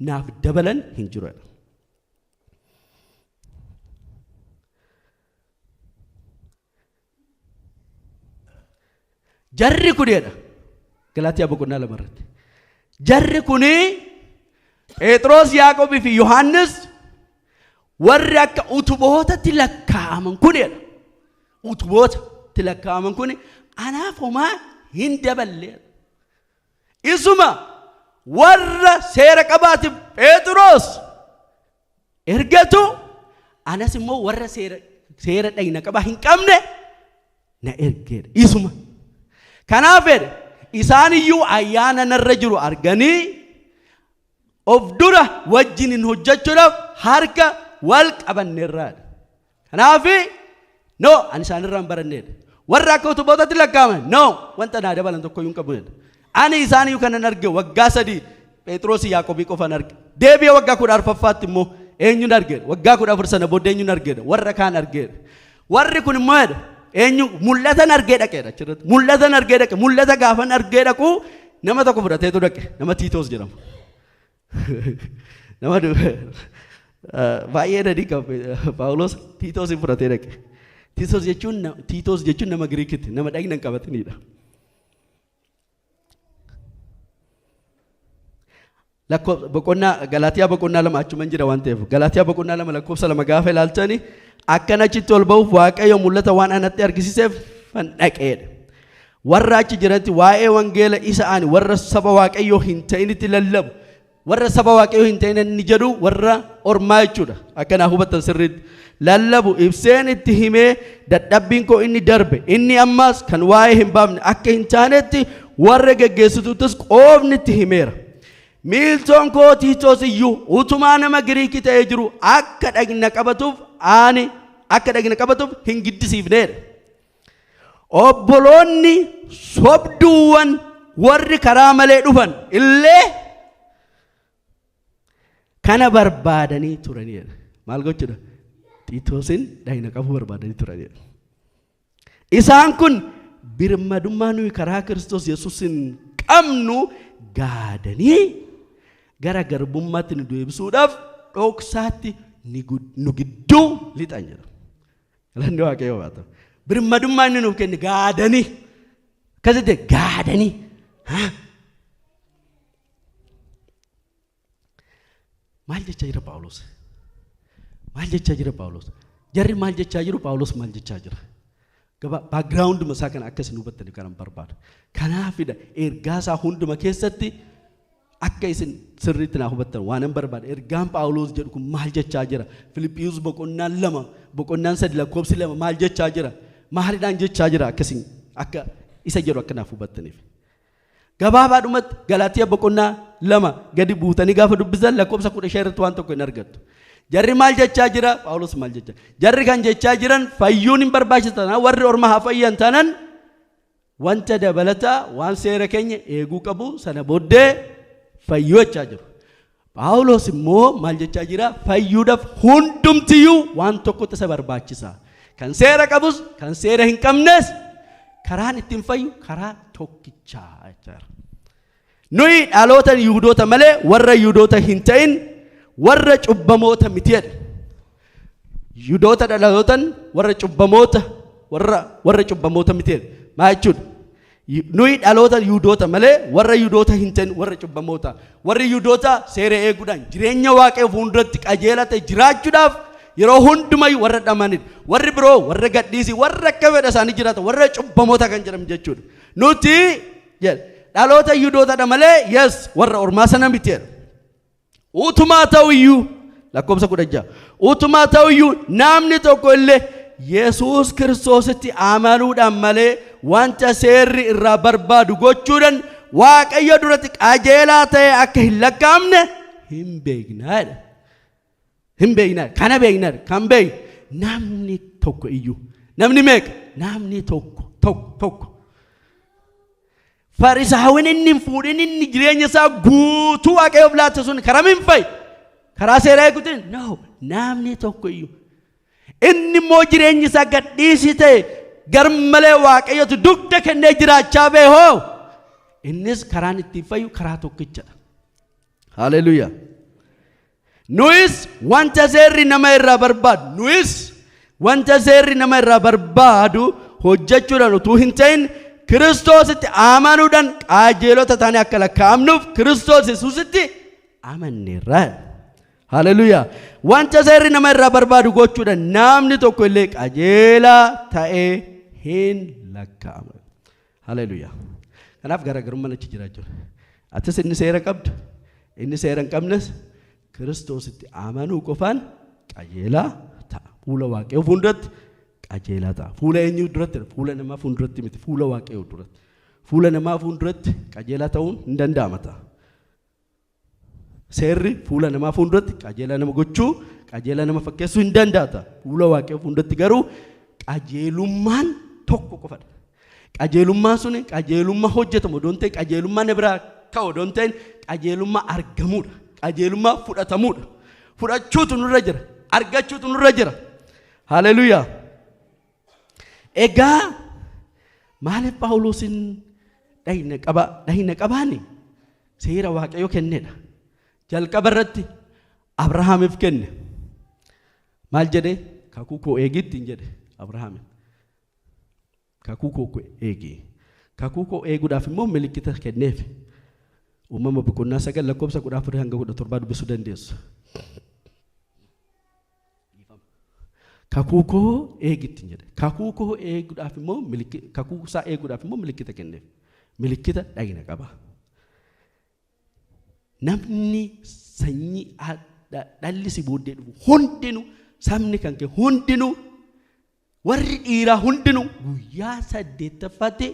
S1: naaf dabalan hin jiru. Jarri kuneedha Galaatiyaa boqonnaa 2 irratti. Jarri kuni Phexros, Yaaqoobii fi Yohaannis warri akka utubootatti lakkaa'aman kuneedha. Utubootatti lakkaa'aman kuni anaaf homaa hin daballe. Isuma warra seera qabaatiif Phexros ergatu anas immoo warra seera dhagna qabaa hin qabne na ergeedha. Isuma kanaaf isaan iyyuu ayyaana narra jiru arganii of dura wajjin hojjechuudhaaf harka wal qabanneerraadha. Kanaaf no ani isaanirraa hin baranneedha. Warra akka utubootatti lakkaa'aman no wanta naa dabalan tokko iyyuu hin qabuudha. Ani isaan iyyuu kanan arge waggaa 3 Phexros Yaaqoobii qofan arge. Deebi'ee waggaa 14ffaatti immoo eenyuun argeedha. Waggaa 14 sana booda eenyuun argeedha. Warra kaan argeedha. Warri kun immoo eenyu mul'atan argee dhaqeedha achirratti. Mul'atan argee dhaqe. Mul'ata gaafan argee dhaqu nama tokko fudhateetu dhaqe. Nama Tiitoos jedhama. Nama baay'ee dadii qabu Phaawulos Tiitoosin fudhatee dhaqe. Tiitoos jechuun nama Giriikitti, nama dhagna hin qabatinidha. Boqonnaa Galaatiyaa boqonnaa 2 achuman jira waan ta'eef Galaatiyaa boqonnaa 2 lakkoofsa 2 gaafa ilaaltani akkan achitti ol ba'uuf Waaqayyo mul'ata waan anatti argisiiseef fan dhaqeedha. Warra achi jiranti waa'ee wangeela isa ani warra saba Waaqayyoo hin ta'initti lallabu. Warra saba Waaqayyoo hin ta'in inni jedhu warra ormaa jechuudha. Akkanaa hubatan sirriitti lallabu ibseen itti himee dadhabbiin koo inni darbe inni ammas kan waa'ee hin baafne akka hin taanetti warra geggeessituuttis qoofni itti himeera. Miiltoon koo Tiitoos iyyuu utumaa nama Giriikii ta'ee jiru akka dhagna qabatuuf hin giddisiifneedha. Obboloonni sobduuwwan warri karaa malee dhufan illee kana barbaadanii turanidha. Maal gochuudha? Tiitoosin dhagna qabuu barbaadanii turanidha. Isaan kun birmadummaa nuyi karaa Kiristoos Yesuusin qabnu gaadanii gara garbummaatti nu deebisuudhaaf dhoksaatti nu gidduu lixan jedha. Galanni Waaqayyoo haa ta'u. Birmadummaa inni nuuf kenne gaadanii akkasitti gaadanii maal jechaa jira Phaawulos? Maal jechaa jira Phaawulos? Jarri maal jechaa jiru? Phaawulos maal jechaa jira? Background masaa kana akkasin hubattanii kanan barbaada. Kanaafidha ergaa isaa hunduma keessatti akka isin sirriitti naa hubattan waanan barbaada. Ergaan Phaawulos jedhu kun maal jechaa jira? Filiphiyuus boqonnaan 2 boqonnaan 3 lakkoofsi 2 maal jechaa jira? Maaliidhaan jechaa jira akkasin akka isa jedhu akka naaf hubattaniif. Gabaabaadhumatti Galaatiyaa boqonnaa 2 gadi buutanii gaafa dubbisan lakkoofsa 15 irratti waan tokko hin argattu. Jarri maal jechaa jira? Phaawulos maal jechaa? Jarri kan jechaa jiran fayyuun hin barbaachisan warri orma haa fayyan tanan wanta dabalataa waan seera keenya eeguu qabu sana booddee fayyuu jechaa jiru. Phaawulos immoo maal jechaa jira? Fayyuudhaaf hundumtiyyuu waan tokkotti isa barbaachisa. Kan seera qabus kan seera hin qabnes karaan ittiin fayyu karaa tokkichaa jechuudha. Nuyi dhaloota Yihuudoota malee warra Yihuudoota hin ta'in warra cubbamoota mitiidha. Yihuudoota dhalootan warra cubbamoota mitiidha. Maal jechuudha? Nuyi dhaloota Yihuudoota malee warra Yihuudoota hin ta'in warra cubbamoota. Warri Yihuudoota seera eeguudhaan jireenya Waaqayyoo fuulduratti qajeelaa ta'e jiraachuudhaaf yeroo hundumayyuu warra dhamanidha. Warri biroo warra gadhiisii warra akka fedha isaanii jiraatan warra cubbamoota kan jedhamu jechuudha. Nuti dhaloota Yihuudootadha malee yes warra ormaa sana mitiidha. Utumaa ta'uyyuu lakkoofsa 16 utumaa ta'uyyuu namni tokko illee Yesuus Kiristoositti amanuudhaan malee wanta seerri irraa barbaadu gochuudhaan Waaqayyo duratti qajeelaa ta'e akka hin lakkaa'amne hin beeknaadha. Hin beeknaadha. Kana beeknaadha. Kan beek namni tokko iyyuu namni meeqa? Namni tokko. Farisaawwan inni hin fuudhin inni jireenya isaa guutuu Waaqayyoof laate sun karaa min fa'i? Karaa seeraa eeguutiin? No, namni tokko iyyuu. inni immoo jireenyi isaa gadhiisii ta'e garmalee waaqayyotu dugda kennee jiraachaa bee hoo innis karaan ittiin fayyu karaa tokkichadha. Haleluuyaa. Nuyis wanta seerri nama irraa barbaadu nuyis wanta seerri nama irraa barbaadu hojjechuudhaan utuu hin ta'in Kiristoositti amanuudhaan qajeelota taanee akka lakkaa'amnuuf Kiristoos Yesuusitti amanneerra. Haleluuyaa. Wanta seerri nama irraa barbaadu gochuudhaan namni tokko illee qajeelaa ta'ee hin lakkaa'amu. Haleluuyaa. Kanaaf garaagarummaan achi jira jechuudha. Atis inni seera qabdu inni seera hin qabnes Kiristoositti amanuu qofaan qajeelaa ta'a. Fuula Waaqayyoo fuulduratti qajeelaa ta'a. Fuula eenyu duratti? Fuula namaa fuulduratti miti. Fuula Waaqayyoo duratti. Fuula namaa fuulduratti qajeelaa ta'uun hin danda'ama ta'a. Seerri fuula namaa fuulduratti qajeelaa nama gochuu, qajeelaa nama fakkeessuu hin danda'a. Fuula Waaqayyoo fuulduratti garuu qajeelummaan tokko qofadha. Qajeelummaan suni qajeelummaa hojjetamu odoo hin ta'in qajeelummaa na biraa ka'u odoo hin ta'in qajeelummaa argamuudha. Qajeelummaa fudhatamuudha. Fudhachuutu nurra jira. Argachuutu nurra jira. Haleluuyaa. Egaa maaliif Phaawulosin dhayina qabaani? Seera Waaqayyoo kennedha. Jalqaba irratti Abrahaamiif kenne. Maal jedhee? Kakuu koo eegitti hin jedhe Abrahaamiin. Kakuu koo eegi. Kakuu koo eeguudhaaf immoo milikkita kenneef. Uumama boqonnaa 9 lakkoofsa 14 hanga 17 dubbisuu dandeessu. Kakuu koo eegitti hin jedhe. Kakuu koo eeguudhaaf immoo kakuu isaa eeguudhaaf immoo milikkita kenneef. Milikkita dhagna qaba. Namni sanyii dhalli si booddee dhufu hundinuu sabni kan kee hundinuu warri dhiiraa hundinuu guyyaa 8ffaatti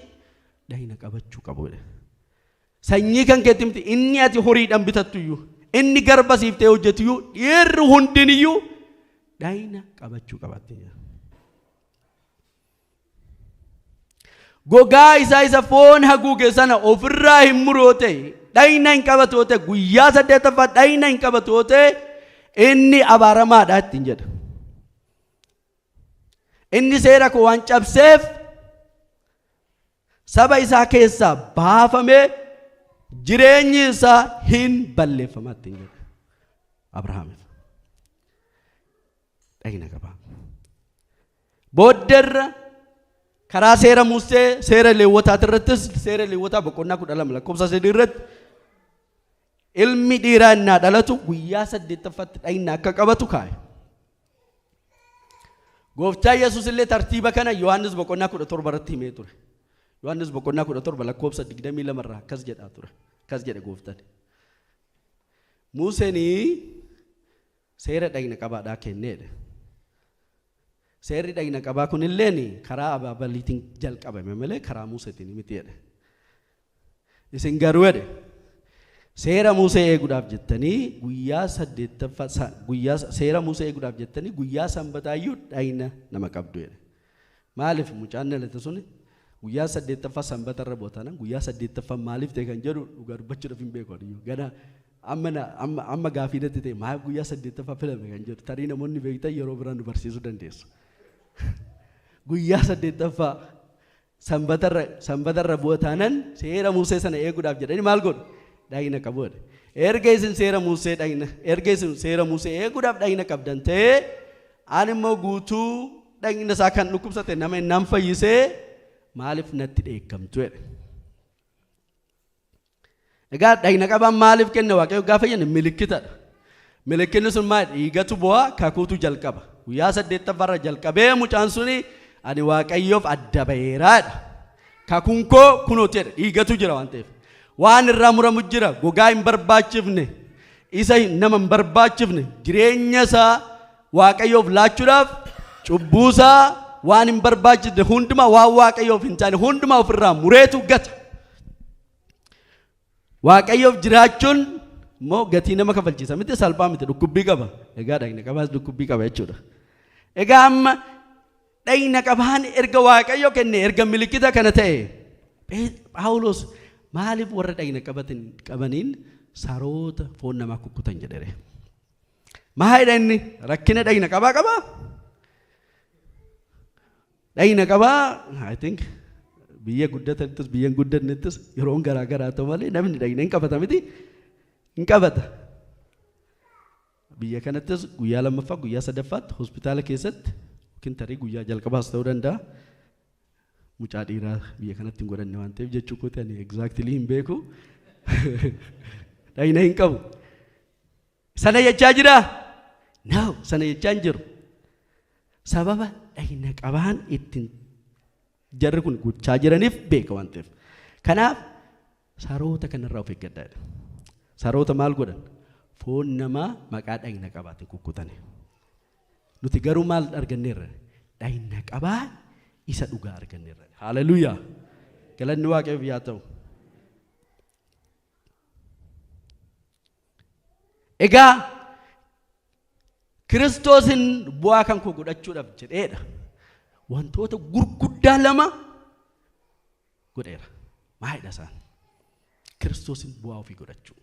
S1: dhagna qabachuu qabu. Sanyii kan keetti miti inni ati horiidhaan bitattuyyuu inni garba siiftee hojjetuyyuu dhiirri hundiniyyuu dhagna qabachuu qabatte. Gogaa isa foon haguuge sana ofirraa hin muroo ta'e dhagna hin qabatoo ta'e guyyaa 8ffaa dhagna hin qabatoo ta'e inni abaaramaadha ittiin jedha. Inni seera koo waan cabseef saba isaa keessaa baafamee jireenyi isaa hin balleeffamaa ittiin jedha. Abrahaamiif dhagna qaba. Booddeerra karaa seera Musee seera Lewwotaa irrattis seera Lewwotaa boqonnaa 12 lakkoofsa 3 irratti ilmi dhiiraa innaa dhalatu guyyaa 8ffaatti dhagna akka qabatu kaa'e. Gooftaan Yesuus illee tartiiba kana Yohaannis boqonnaa 17 irratti himee ture. Yohaannis boqonnaa 17 lakkoofsa 22 irraa akkas jedhaa ture. Akkas jedhe Gooftaan. Museen seera dhagna qabaadhaa kenneedha. Seerri dhagna qabaa kun illeen karaa abaabaliitiin jalqabame malee karaa Museetiin miti jedhe. Isin garuu jedhe seera Musee eeguudhaaf jettanii guyyaa 8ffaa guyyaa seera Musee eeguudhaaf jettanii guyyaa Sanbataayyuu dhagna nama qabdu jedhe. Maaliif mucaan dhalate suni guyyaa 8ffaa Sanbata irra bootana guyyaa 8ffaa maaliif ta'e kan jedhu dhugaa dubbachuudhaaf hin beeku gana amma gaafiidatti ta'e maal guyyaa 8ffaa filame kan jedhu tarii namoonni beektan yeroo biraan nu barsiisuu dandeessu. Guyyaa 8ffaa Sanbata irra bootaanan seera Musee sana eeguudhaaf jedhanii maal godhu? Dhagna qabu. Erga isin seera Musee eeguudhaaf dhagna qabdan ta'e ani immoo guutuu dhagna isaa kan dhukkubsate nama innaan fayyisee maaliif natti dheekkamtu jedhe. Egaa dhagna qabaan maaliif kenne Waaqayyo gaafa jenna milikkitadha. Milikkinni sun maal dhiigatu bu'aa kakuutu jalqaba. Guyyaa 8ffaarra jalqabee mucaan suni ani Waaqayyoof adda ba'eeraadha. Kakuun koo kunooti jedhe dhiigatu jira waan ta'eef. Waan irraa muramu jira gogaa hin barbaachifne isa nama hin barbaachifne jireenya isaa Waaqayyoof laachuudhaaf cubbuu isaa waan hin barbaachifne hundumaa waan Waaqayyoof hin taane hundumaa ofirraa mureetu gata. Waaqayyoof jiraachuun immoo gatii nama kafalchiisa miti salphaa miti dhukkubbii qaba. Egaa dhagna qabaas dhukkubbii qaba jechuudha. Egaa amma dhagna qabaan erga Waaqayyo kenne erga milikkita kana ta'e Phaawulos maaliif warra dhagna qabaniin saroota foon namaa kukkutan jedhere. Maayidha inni rakkina dhagna qabaa qaba. Dhayna qabaa I think biyya guddatanittis biyyan guddatnittis yeroon garaa garaa ta'u malee namni dhayna hin qabata miti hin qabata. Biyya kanattis guyyaa lammaffaa guyyaa sadaffaatti hospitaala keessatti yookiin tarii guyyaa jalqabaas ta'uu danda'a. Mucaa dhiiraa biyya kanatti hin godhanne waan ta'eef jechuu kooti ani exactly hin beeku. Dhayna hin qabu. Sana jechaa jira? No, sana jechaa hin jiru. Sababa dhayna qabaan ittiin jarri kun gochaa jiraniif beeka waan ta'eef. Kanaaf saroota kanarraa of eeggadhaa. Saroota maal godhan? Foon namaa maqaa dhayna qabaatiin kukkutani. Nuti garuu maal arganneerra? Dhayna qabaa isa dhugaa arganneerra. Haleluuyaa. Galanni Waaqayyoof yaa ta'u. Egaa Kiristoosin bu'aa kan koo godhachuudhaaf jedheedha. Wantoota gurguddaa lama godheera. Maalidha isaan? Kiristoosin bu'aa ofii godhachuu.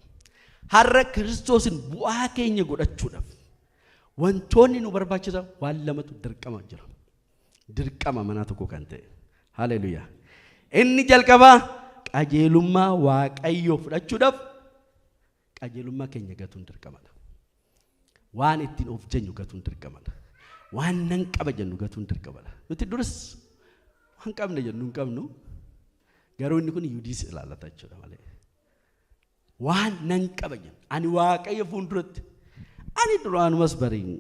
S1: Har'a Kiristoosin bu'aa keenya godhachuudhaaf wantoonni nu barbaachisan waan lamatu dirqama jira. Dirqama manaa tokko kan ta'e. Haleluuyaa. Inni jalqabaa qajeelummaa Waaqayyoo fudhachuudhaaf qajeelummaa keenya gatuun dirqamadha. Waan ittiin of jennu gatuun dirqamadha. Waan nan qaba jennu gatuun dirqamadha. Nuti duras waan qabne jennu hin qabnu garuu inni kun yuudis ilaallata jechuudha malee. Waan nan qaba jennu ani Waaqayyo fuulduratti ani duraanumas bariin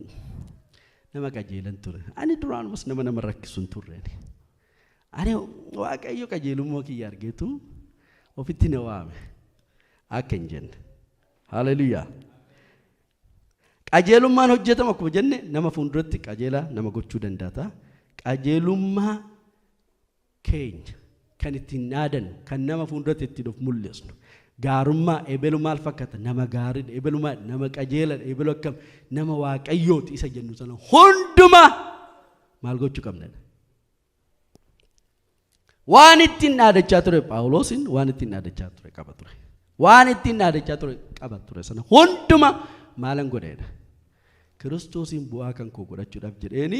S1: nama qajeelan ture. Ani duraanumas nama rakkisu hin turre. Ani Waaqayyo qajeelummaa kiyya argeetu ofitti na waame akka hin jenne. Haleluuyaa. Qajeelummaan hojjetama akkuma jenne nama fuulduratti qajeelaa nama gochuu danda'a. Qajeelummaa keenya kan ittiin dhaadannu kan nama fuulduratti ittiin of mul'isnu. Gaarummaa eebelu maal fakkaata? Nama gaariidha. Eebelumaa nama qajeeladha. Eebelu akkam nama Waaqayyooti isa jennu sana hundumaa maal gochuu qabna? Waan ittiin dhaadachaa ture Phaawulosin waan ittiin dhaadachaa ture qaba ture. Waan ittiin dhaadachaa ture qaba ture sana hundumaa maalan godheedha? Kiristoosin bu'aa kan koo godhachuudhaaf jedheeni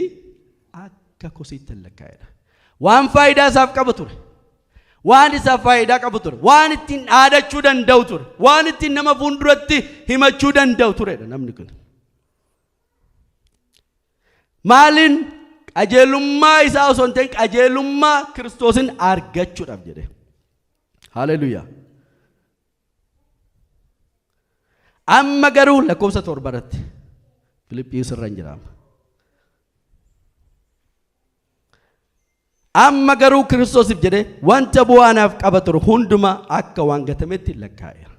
S1: akka kosiitti lakkaa'edha. Waan faayidaa isaaf qabu ture. Waan isaaf faayidaa qabu ture. Waan ittiin dhaadachuu danda'u ture. Waan ittiin nama fuulduratti himachuu danda'u turedha namni kun. Maaliin qajeelummaa isaa osoo hin ta'in qajeelummaa Kiristoosin argachuudhaaf jedhe. Haleluuyaa. Amma garuu lakkoofsa 7 irratti Filiphiyuus irra jiraama. Amma garuu Kiristoosiif jedhe wanta bu'aanaaf qaba ture hundumaa akka waan gatametti lakkaa'eera.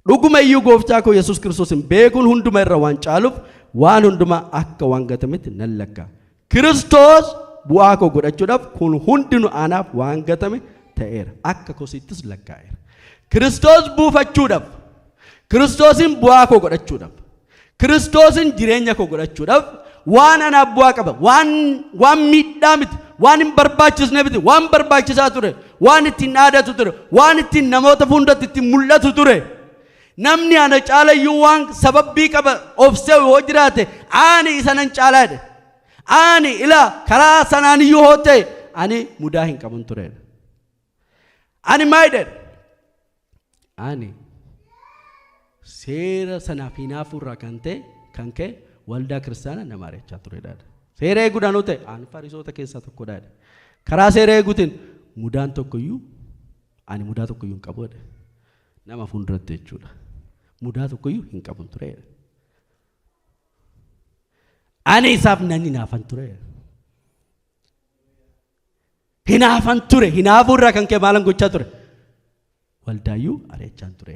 S1: Dhuguma iyyuu gooftaa koo Yesuus Kiristoosin beekuun hunduma irra waan caaluuf waan hundumaa akka waan gatametti nan lakkaa'a. Kiristoos bu'aa koo godhachuudhaaf kun hundinuu anaaf waan gatame ta'eera. Akka kosiittis lakkaa'eera. Kiristoos buufachuudhaaf Kiristoosin bu'aa koo godhachuudhaaf Kiristoosin jireenya koo godhachuudhaaf waan anaaf bu'aa qaba. Waan miidhaa miti. Waan hin barbaachisne miti. Waan barbaachisaa ture. Waan ittiin dhaadatu ture. Waan ittiin namoota fuulduratti ittiin mul'atu ture. Namni ana caalayyuu waan sababbii qaba obsee yoo jiraate ani isa nan caalaadha. Ani ila karaa sanaan iyyuu hoo ta'e ani mudaa hin qabun ture. Ani maayidha? Ani seera sanaaf hinaafurraa kan ta'e kan ka'e waldaa kiristaanaa nama ari'achaa turedha. Seera eeguudhaan hoo ta'e ani fariisota keessaa tokkodha. Karaa seera eeguutiin mudaan tokkoyyuu ani mudaa tokkoyyuu hin qabudha. Nama fuulduratti jechuudha. Mudaa tokkoyyuu hin qabun ture. Ani isaaf nan hinaafan ture. Hinaafan ture. Hinaafurraa kan ka'e maalan gochaa ture? Waldaayyuu ari'achaa ture.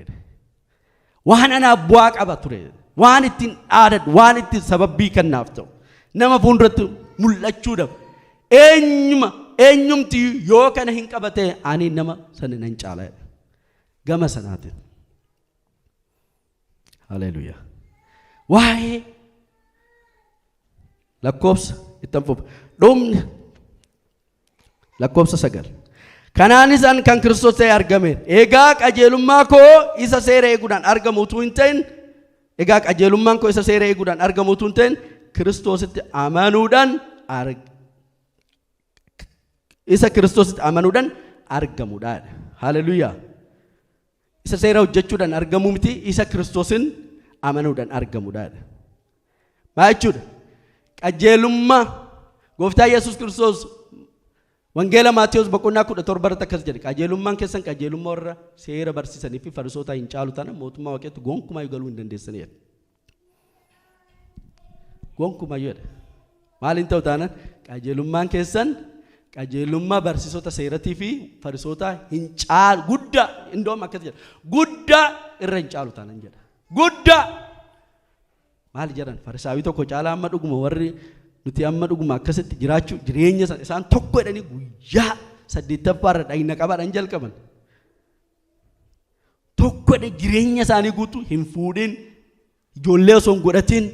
S1: Waan anaaf bu'aa qaba ture. Waan ittiin dhaadadhu, waan ittiin sababbii kennaaf ta'u. Nama fuulduratti mul'achuudhaaf eenyumti yoo kana hin qabate ani nama sana nan caala. Gama sanaatiin. Haleluuyaa. Waa'ee lakkoofsa ittiin fufa. Dhumni lakkoofsa 9. Kanaanis an kan Kiristoos ta'e argame. Egaa qajeelummaa koo isa seera eeguudhaan argamu utuu hin ta'in egaa qajeelummaan koo isa seera eeguudhaan argamu utuu hin ta'in Kiristoositti amanuudhaan isa Kiristoositti amanuudhaan argamuudha. Haleluuyaa. Isa seera hojjechuudhaan argamu miti, isa Kiristoosin amanuudhaan argamuudha. Maal jechuudha? Qajeelummaa Gooftaa Yesuus Kiristoos Wangeela Maatiyos boqonnaa 17 irratti akkas jedhe, qajeelummaan keessan qajeelummaa warra seera barsiisanii fi Fariisota hin caalu taanaan mootummaa Waaqaatti gonkumaa galuu hin dandeessanii. Gonkumaa jedhe. Maaliin ta'u taanaan qajeelummaan keessan qajeelummaa barsiisota seeratii fi Fariisota hin caalu, guddaa indoom akkas jedhe, guddaa irra hin caalu taanaan jedha. Guddaa maal jedhan Farisaawii tokko caalaa amma dhuguma warri nuti amma dhuguma akkasitti jiraachuu jireenya isaan tokko jedhanii guyyaa 8ffaa irra dhayina qabaadhaan jalqaban. Tokko jedhanii jireenya isaanii guutuu hin fuudhin, ijoollee osoo hin godhatin,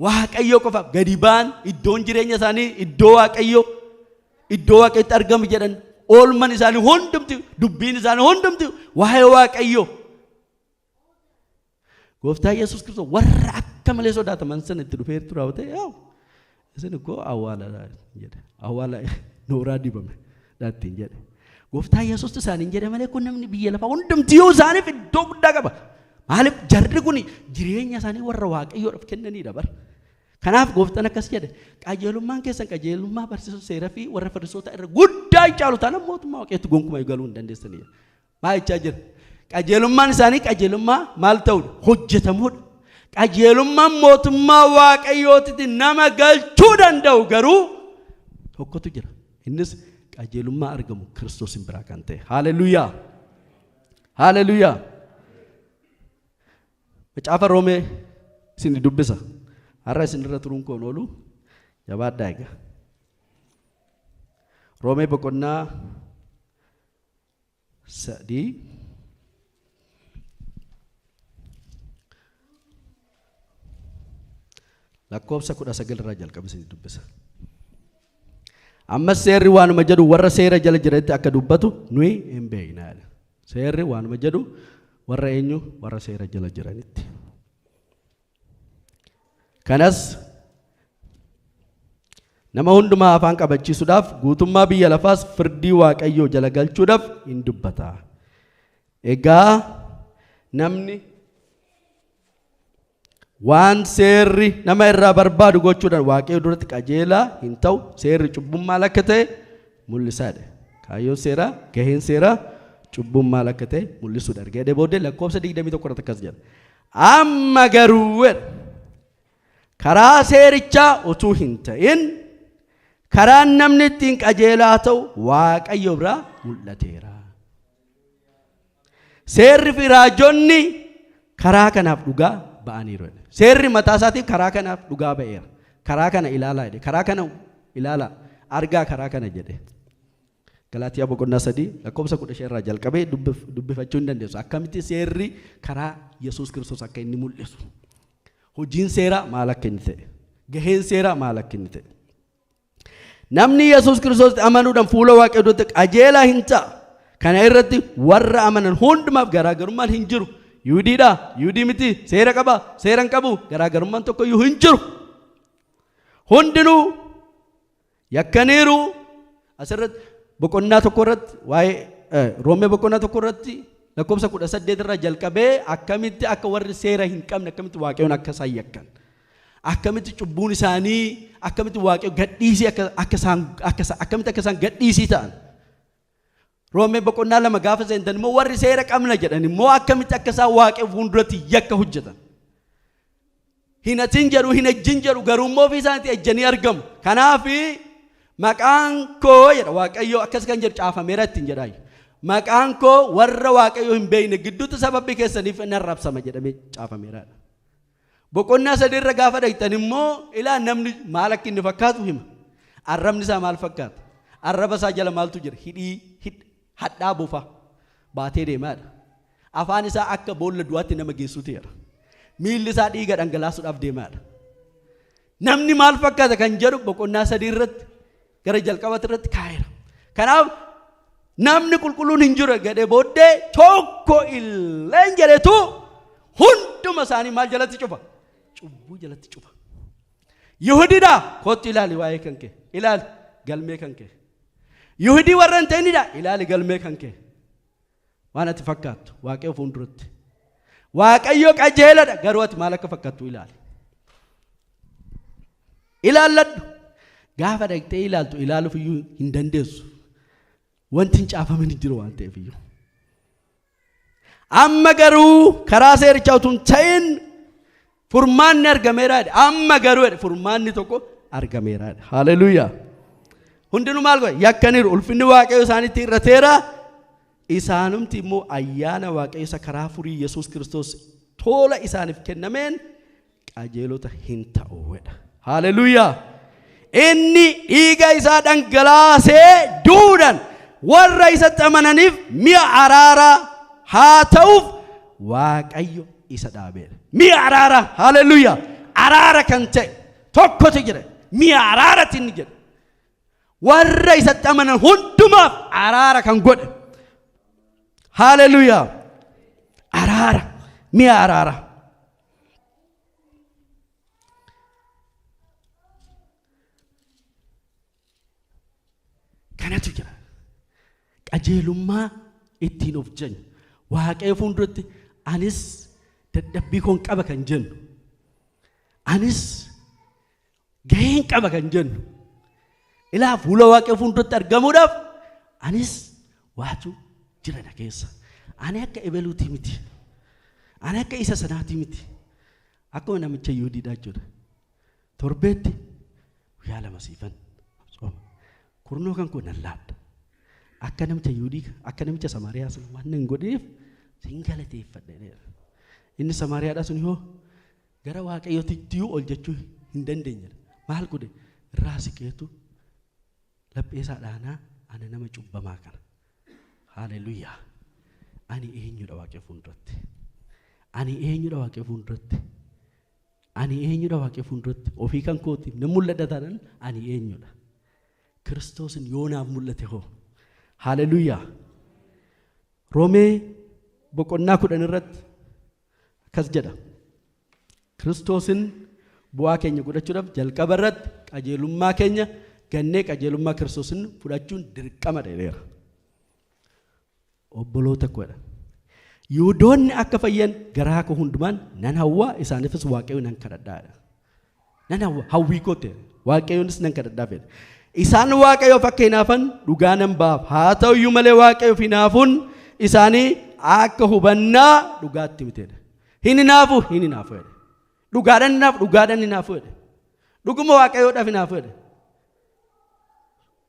S1: Waaqayyo qofaaf gadi ba'an, iddoon jireenya isaanii iddoo Waaqayyotti argamu jedhan, oolman isaanii hundumti, dubbiin isaanii hundumti waa'ee Waaqayyo. Gooftaa Yesuus Kiristoos warra akka malee sodaataman sana itti dhufee raawwate isin koo awwaala jedhe, awwaala nooraa dibame daattiin jedhe. Gooftaa Yesuus isaaniin jedhe malee kun namni biyya lafaa hundumtiyyuu isaaniif iddoo guddaa qaba. Maaliif jarri kun jireenya isaanii warra Waaqayyoodhaaf kennaniidha bara. Kanaaf gooftaan akkas jedhe, qajeelummaan keessan qajeelummaa barsiisota seeraa fi warra Fariisota irra guddaa hin caalu taanaan mootummaa Waaqaatti gonkumaa galuu hin dandeessanii. Maal jechaa jira? Qajeelummaan isaanii qajeelummaa maal ta'uudha? Hojjetamuudha. Qajeelummaan mootummaa Waaqayyootti nama galchuu danda'u garuu tokkotu jira. Innis qajeelummaa argamu Kiristoosin biraa kan ta'e. Haleluuyaa. Haleluuyaa. Macaafa Roomee isin dubbisa. Har'a isin irra turuun koon oolu jabaadhaa egaa. Roomee boqonnaa 3 lakkoofsa 19 irraa jalqabe isin dubbisa. Ammas seerri waanuma jedhu warra seera jala jiranitti akka dubbatu nuyi hin beekna. Seerri waanuma jedhu warra eenyu? Warra seera jala jiranitti. Kanas nama hundumaa afaan qabachiisuudhaaf guutummaa biyya lafaas firdii Waaqayyoo jala galchuudhaaf hin dubbata. Egaa namni waan seerri nama irraa barbaadu gochuudhaan Waaqayyo duratti qajeelaa hin ta'u, seerri cubbummaa akka ta'e mul'isaadha. Kaayyoon seeraa, gaheen seeraa cubbummaa akka ta'e mul'isuudha. Erga booddee lakkoofsa 21 irratti akkas jedha. Amma garuu karaa seerichaa utuu hin ta'in karaan namni ittiin qajeelaa ta'u Waaqayyo biraa mul'ateera. Seerri fi raajonni karaa kanaaf dhugaa ba'aniiru. Seerri mataa isaatiif karaa kanaaf dhugaa ba'eera. Karaa kana ilaalaa jedhe. Karaa kana ilaalaa. Argaa karaa kana jedhe. Galaatiyaa boqonnaa 3 lakkoofsa 15 irraa jalqabee dubbifachuu hin dandeessu. Akkamitti seerri karaa Yesuus Kiristoos akka inni mul'isu. Hojiin seeraa maal akka inni ta'e. Gaheen seeraa maal akka inni ta'e. Namni Yesuus Kiristoos amanuudhaan fuula Waaqayyoo duratti qajeelaa hin ta'a. Kana irratti warra amanan hundumaaf garaagarummaan hin jiru. Yuudiidha, Yuudii miti, seera qaba, seera hin qabu, garaagarummaan tokko iyyuu hin jiru. Hundinuu yakkaniiru. Asirratti boqonnaa tokko irratti waa'ee Roomee boqonnaa tokko irratti lakkoofsa 18 irraa jalqabee akkamitti akka warri seera hin qabne akkamitti Waaqayyoon akka isaan yakkan, akkamitti cubbuun isaanii akkamitti Waaqayyo gadhiisii akkamitti akka isaan gadhiisii ta'an. Roomee boqonnaa 2 gaafa seentan immoo warri seera qabna jedhan immoo akkamitti akka isaan Waaqayyo fuulduratti yakka hojjetan. Hin atin jedhu hin ejjin jedhu garuu immoo ofii isaaniitti ejjanii argamu. Kanaaf maqaan koo jedha Waaqayyo akkas kan jedhu caafameera ittiin jedhaa. Maqaan koo warra Waaqayyo hin beekne gidduutti sababii keessaniif hin arrabsama jedhamee caafameera. Boqonnaa 3 irra gaafa dhaqxan immoo ilaa namni maal akka inni fakkaatu hima. Arrabni isaa maal fakkaata? Arraba isaa jala maaltu jira? Hadhaa bufa baatee deemaadha. Afaan isaa akka boolla du'aatti nama geessuuti jira. Miilli isaa dhiiga dhangalaasuudhaaf deemaadha. Namni maal fakkaata kan jedhu boqonnaa 3 irratti gara jalqabaatti irratti kaa'eera. Kanaaf namni qulqulluun hin jiru gadhee booddee tokko illee hin jedhetu hunduma isaanii maal jalatti cufa? Cubbuu jalatti cufa. Yihudiidhaa kootti ilaali waa'ee kan kee, ilaali galmee kan kee. Yihudii warra hin ta'inidha. Ilaali galmee kan kee. Waan ati fakkaattu Waaqayyo fuulduratti. Waaqayyo qajeeladha garuu ati maal akka fakkaattu ilaali. Ilaalladhu. Gaafa dhaqxee ilaaltu ilaaluuf iyyuu hin dandeessu. Wanti hin caafamne hin jiru waan ta'eef iyyuu. Amma garuu karaa seerichaa utuu hin ta'in furmaanni argameera. Amma garuu furmaanni tokko argameera. Haleluuyaa. Hundinuu maal godhe? Yakkaniiru. Ulfinni Waaqayyo isaanitti irrateera. Isaanumti immoo ayyaana Waaqayyo isa karaa furii Yesuus Kiristoos tola isaaniif kennameen qajeelota hin ta'u. Haleluuyaa. Inni dhiiga isaa dhangalaasee duudhan warra isatti amananiif mi'a araaraa haa ta'uuf Waaqayyo isa dhaabeera. Mi'a araaraa. Haleluuyaa. Araara kan ta'e tokkotu jira. Mi'a araaraatti inni jedha. Warra isatti amanan hundumaaf araara kan godhe. Haleluuyaa. Araara. Mi'a araara. Kanatu jira. Qajeelummaa ittiin of jennu. Waaqayyo fuulduratti anis dadhabbii koon qaba kan jennu. Anis gaheen qaba kan jennu. Ilaa fuula Waaqayyo fuulduratti argamuudhaaf anis waatu jira na keessa. Ani akka ebeluutii miti. Ani akka isa sanaatii miti. Akkuma namicha Yihuudiidhaa jechuudha. Torbeetti guyyaa lama siifan sooma. Kurnoo kan koo nan laadha. Akka namicha Yihuudii akka namicha Samaariyaa sun waan hin godheef sin galateeffadheera. Inni Samaariyaadhaa sun yoo gara Waaqayyootti ol jechuu hin dandeenye. Maal godhe? Irraa siqeetu lapheesaa dhaanaa ana nama cubbamaa kana. Haleluuyaa. Ani eenyudha Waaqayyo fuulduratti? Ani eenyudha Waaqayyo fuulduratti? Ani eenyudha Waaqayyo fuulduratti? Ofii kan kootiif na mul'ata tanan ani eenyudha? Kiristoosin yoonaaf mul'ate hoo? Haleluuyaa. Roomee boqonnaa 10 irratti akkas jedha. Kiristoosin bu'aa keenya godhachuudhaaf jalqaba irratti qajeelummaa keenya gannee qajeelummaa Kiristoosin fudhachuun dirqama dheereera. Obboloota koodha. Yihuudoonni akka fayyan garaa koo hundumaan nan hawwaa isaaniifis Waaqayyo nan kadhadhaadha. Nan hawwaa hawwii koote Waaqayyonis nan kadhadhaa fedha. Isaan Waaqayyoof akka hinaafan dhugaa nan baaf. Haa ta'u iyyuu malee Waaqayyoof hinaafuun isaanii akka hubannaa dhugaatti miteedha. Hin hinaafu jedhe. Dhugaadhaan hinaafu jedhe. Dhuguma Waaqayyoodhaaf hinaafu jedhe.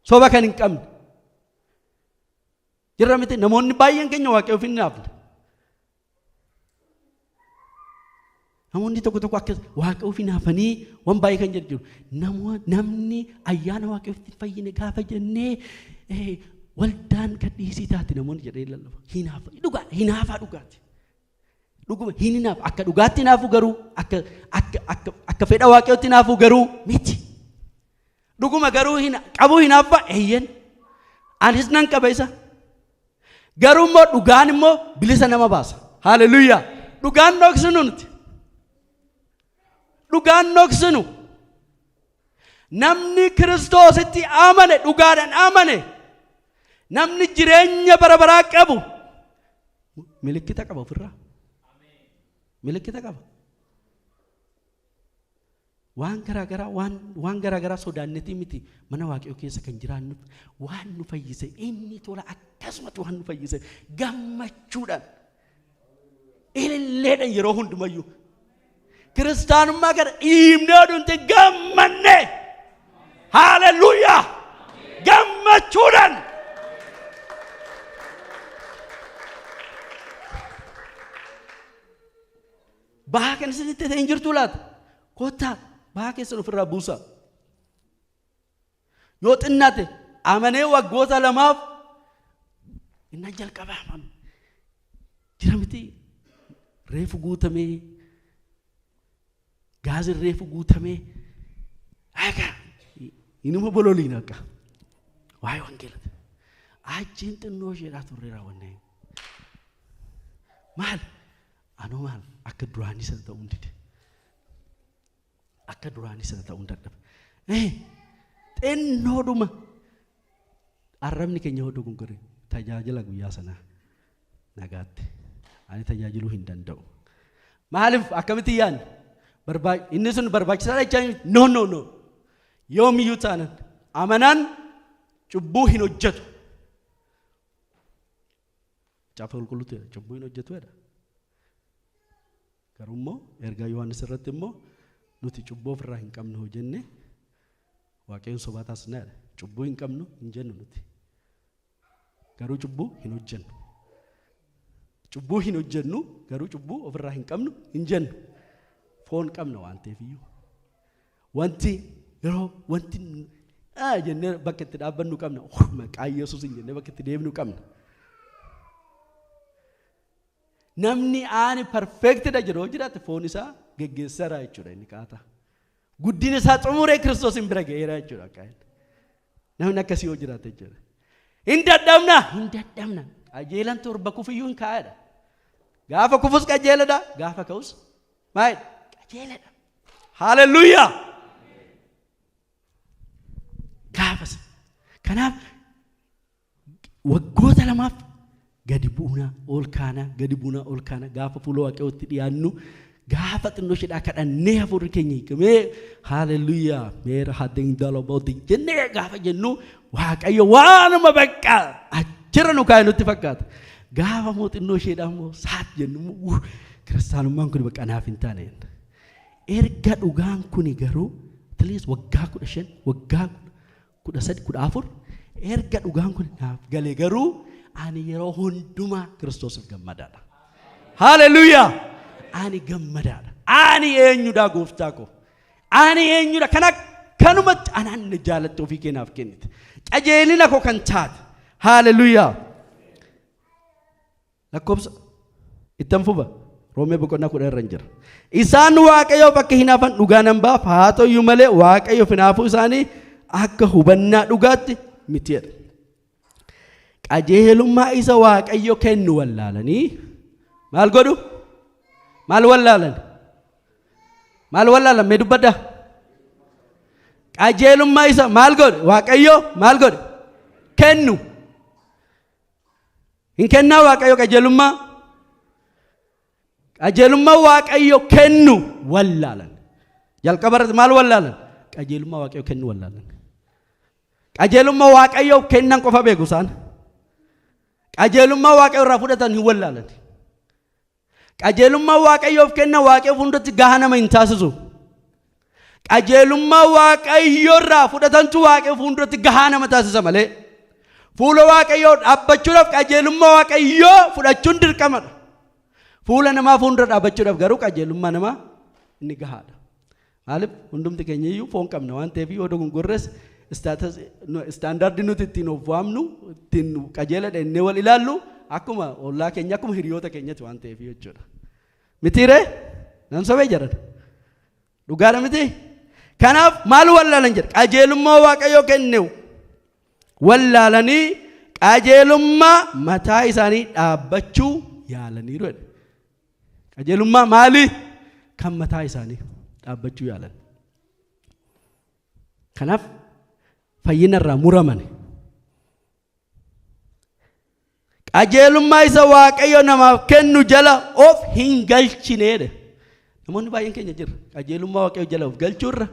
S1: Soba kan hin qabne. Jirra miti namoonni baay'een keenya Waaqayyoof hin hinaafne. Namoonni tokko akka Waaqayyoof hinaafanii waan baay'ee kan jiru. Namni ayyaana Waaqayyoof fayyine gaafa jennee waldaan gadhiisii taate namoonni jedhee lallafa. Hinaafaa dhugaati. Dhuguma hin hinaafu akka dhugaatti hinaafu garuu akka fedha Waaqayyootti hinaafu garuu miti. Dhuguma garuu qabuu hinaafa eeyyen. Anis nan qaba isa. Garuu immoo dhugaan immoo bilisa nama baasa. Haleluuyaa. Dhugaan dhoksinu nuti. Dhugaan dhoksinu. Namni Kiristoositti amane dhugaadhaan amane. Namni jireenya bara baraa qabu. Milikkita qaba ofirraa. Milikkita qaba. Waan garaagaraa sodaannetii miti mana Waaqayyoo keessa kan jiraannuuf waan nu fayyise inni tola akkasumatti waan nu fayyise gammachuudhaan ililleedhaan yeroo hundumayyuu kiristaanummaa gara dhiibnee aduunte gammanne. Haleluuyaa. Gammachuudhaan bahaa kan isinitti ta'e hin jirtu laata? Kottaa bahaa keessan ofirraa buusaa. Yoo xinnaate amanee waggoota lamaaf inni jalqabaa jira miti. Reefu guutamee gaazin reefu guutamee akka inuma bololiin akka waa'ee wangeelati achiin xinnoo isheedhaa turre raawwannee maal anoo maal akka duraanii sana ta'uu dide akka duraanii sana ta'uu dadhabe xinnoodhuma arrabni keenya hodhu gungure tajaajila guyyaa sanaa nagaatti ani tajaajiluu hin danda'u. Maaliif akkamitti yaan inni sun barbaachisaa jechaan no yoomiyyuu taanan amanaan cubbuu hin hojjetu. Caafa qulqulluutu cubbuu hin hojjetu jedha. Garuu immoo ergaa Yohaannis irratti immoo nuti cubbuu ofirraa hin qabnu hojjenne Waaqayyoon sobaa taasisna jedha. Cubbuu hin qabnu hin jennu nuti. Garuu cubbuu hin hojjennu. Cubbuu hin hojjennu garuu cubbuu ofirraa hin qabnu hin jennu. Foon qabna waan ta'eef iyyuu. Wanti yeroo wanti jennee bakka itti dhaabbannu qabna. Maqaa Yesuus hin jennee bakka itti deemnu qabna. Namni ani perfectedha jedhoo jiraate foon isaa geggeessaraa jechuudha inni kaata. Guddina isaa xumuree Kiristoos hin bira ga'eera jechuudha. Namni akkasii yoo jiraate jechuudha. Hin dadhabna. Qajeelan torba kufiyyuu hin kaa'edha. Gaafa kufus qajeeladha. Gaafa ka'us maayidha qajeeladha. Haaleluyyaa. Gaafas. Kanaaf waggoota lamaaf gadi bu'uuna ol kaana gaafa fuula Waaqayyootti dhiyaannu gaafa xinnoo shidhaa kadhannee hafuurri keenya hiikamee haaleluyyaa meera haddeen dalabootti jennee gaafa jennu Waaqayyo waanuma bakka achirra nu kaa'e nutti fakkaata. Gaafa moo xinnoo shidhaa moo saat jennu kiristaanummaan kun bakka naaf hin taane. Erga dhugaan kun garuu atleast waggaa 15 waggaa 13 14 erga dhugaan kun naaf galee garuu ani yeroo hundumaa Kiristoosiif gammadaadha. Haaleluyyaa. Ani gammadaadha. Ani eenyudha gooftaa ko. Ani eenyudha kanumatti anaan na jaalatte ofii keenaaf kennite. Qajeelina koo kan taate. Haaleluyyaa. Lakkoobsa ittan fuba Roomee boqonnaa 10 irra jira. Isaan Waaqayyoo bakka hin hafan dhugaa nan baaf haa ta'uyyuu malee Waaqayyoo finaafuu isaanii akka hubannaa dhugaatti miti jedha. Qajeelummaa isa Waaqayyo kennu wallaalanii maal godhu? Maal wallaalan mee dubbadda? Qajeelummaa isa maal godhu? Waaqayyo maal godhu? Kennu. Hin kennaa Waaqayyo qajeelummaa? Qajeelummaa Waaqayyo kennu wallaalan. Jalqaba irratti maal wallaalan? Qajeelummaa Waaqayyo kennu wallaalan. Qajeelummaa Waaqayyo kennan qofa beeku isaan. Qajeelummaa Waaqayyo irraa fudhatan hin wallaalan. Qajeelummaa Waaqayyoof kenna Waaqayyo hundatti gahaa nama hin taasisu. Qajeelummaa Waaqayyo irraa fudhatantu Waaqayyo hundatti gahaa nama taasisa malee. Fuula Waaqayyoo dhaabbachuudhaaf qajeelummaa Waaqayyoo fudhachuun dirqamadha. Fuula namaa fuuldura dhaabbachuudhaaf garuu qajeelummaa namaa inni gahaadha. Maaliif hundumti keenya iyyuu foon qabna waan ta'eef yoo dogongorres istaandaardi nuti ittiin of waamnu ittiin qajeela dhennee wal ilaallu akkuma ollaa keenya akkuma hiriyoota keenyatti waan ta'eef jechuudha. Mitiiree nan sobee jedhan dhugaadha miti. Kanaaf maal wallaalan jedha qajeelummaa Waaqayyoo kenneewu wallaalanii qajeelummaa mataa isaanii dhaabbachuu yaalaniiru. Qajeelummaa maali? Kan mataa isaanii dhaabbachuu yaalan. Kanaaf fayyina irraa muraman. Qajeelummaa isa Waaqayyo namaaf kennu jala of hin galchineedha. Namoonni baay'een keenya jira qajeelummaa Waaqayyo jala of galchuurra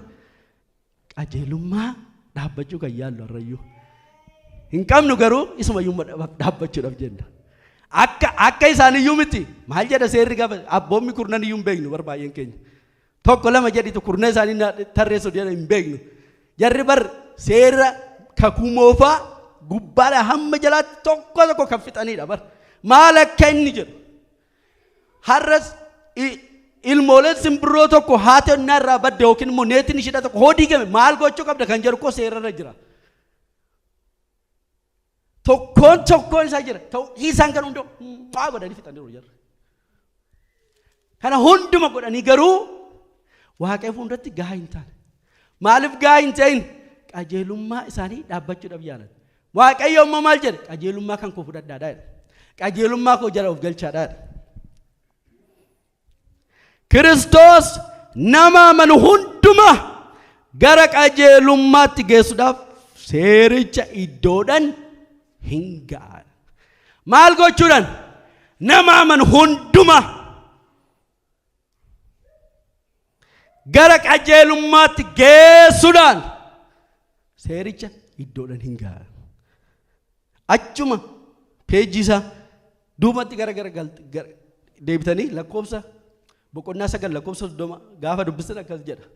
S1: qajeelummaa dhaabbachuu kan yaallu har'ayyuu hin qabnu garuu isumayyuu dhaabbachuudhaaf jenna. Akka isaaniyyuu miti maal jedha seerri gaafa abboommi kurnan iyyuu hin beeknu bar baay'een keenya. Tokko lama jedhitu kurna isaanii tarreessu jedha hin beeknu. Jarri bar seera kakumoofaa gubbaadha hamma jalaatti tokko kan fixanidha bar. Maal akka inni jedhu. Har'as ilmooleen simbirroo tokko haati onnaa irraa badde yookiin immoo neetiin ishidha tokko hodii game maal gochuu qabda kan jedhu koo seerarra jira. Tokkoon isaa jira. Isaan kan hundoo maa godhanii fixaniiru jarri. Kana hunduma godhanii garuu Waaqayyo fuulduratti gahaa hin taane. Maaliif gahaa hin ta'in? Qajeelummaa isaanii dhaabbachuudhaaf yaalan. Waaqayyo immoo maal jedhe? Qajeelummaa kan koo fudhadhaadha. Qajeelummaa koo jala of galchaadha. Kiristoos nama amanu hunduma gara qajeelummaatti geessuudhaaf seericha iddoodhaan hingaa. Maal gochuudhaan nama amanu hunduma gara qajeelummaatti geessuudhaan seericha iddoodhaan hingaa. Achuma peejii isaa duubatti gara deebitanii lakkoofsa boqonnaa 9 lakkoofsa 30 gaafa dubbisan akkas jedha.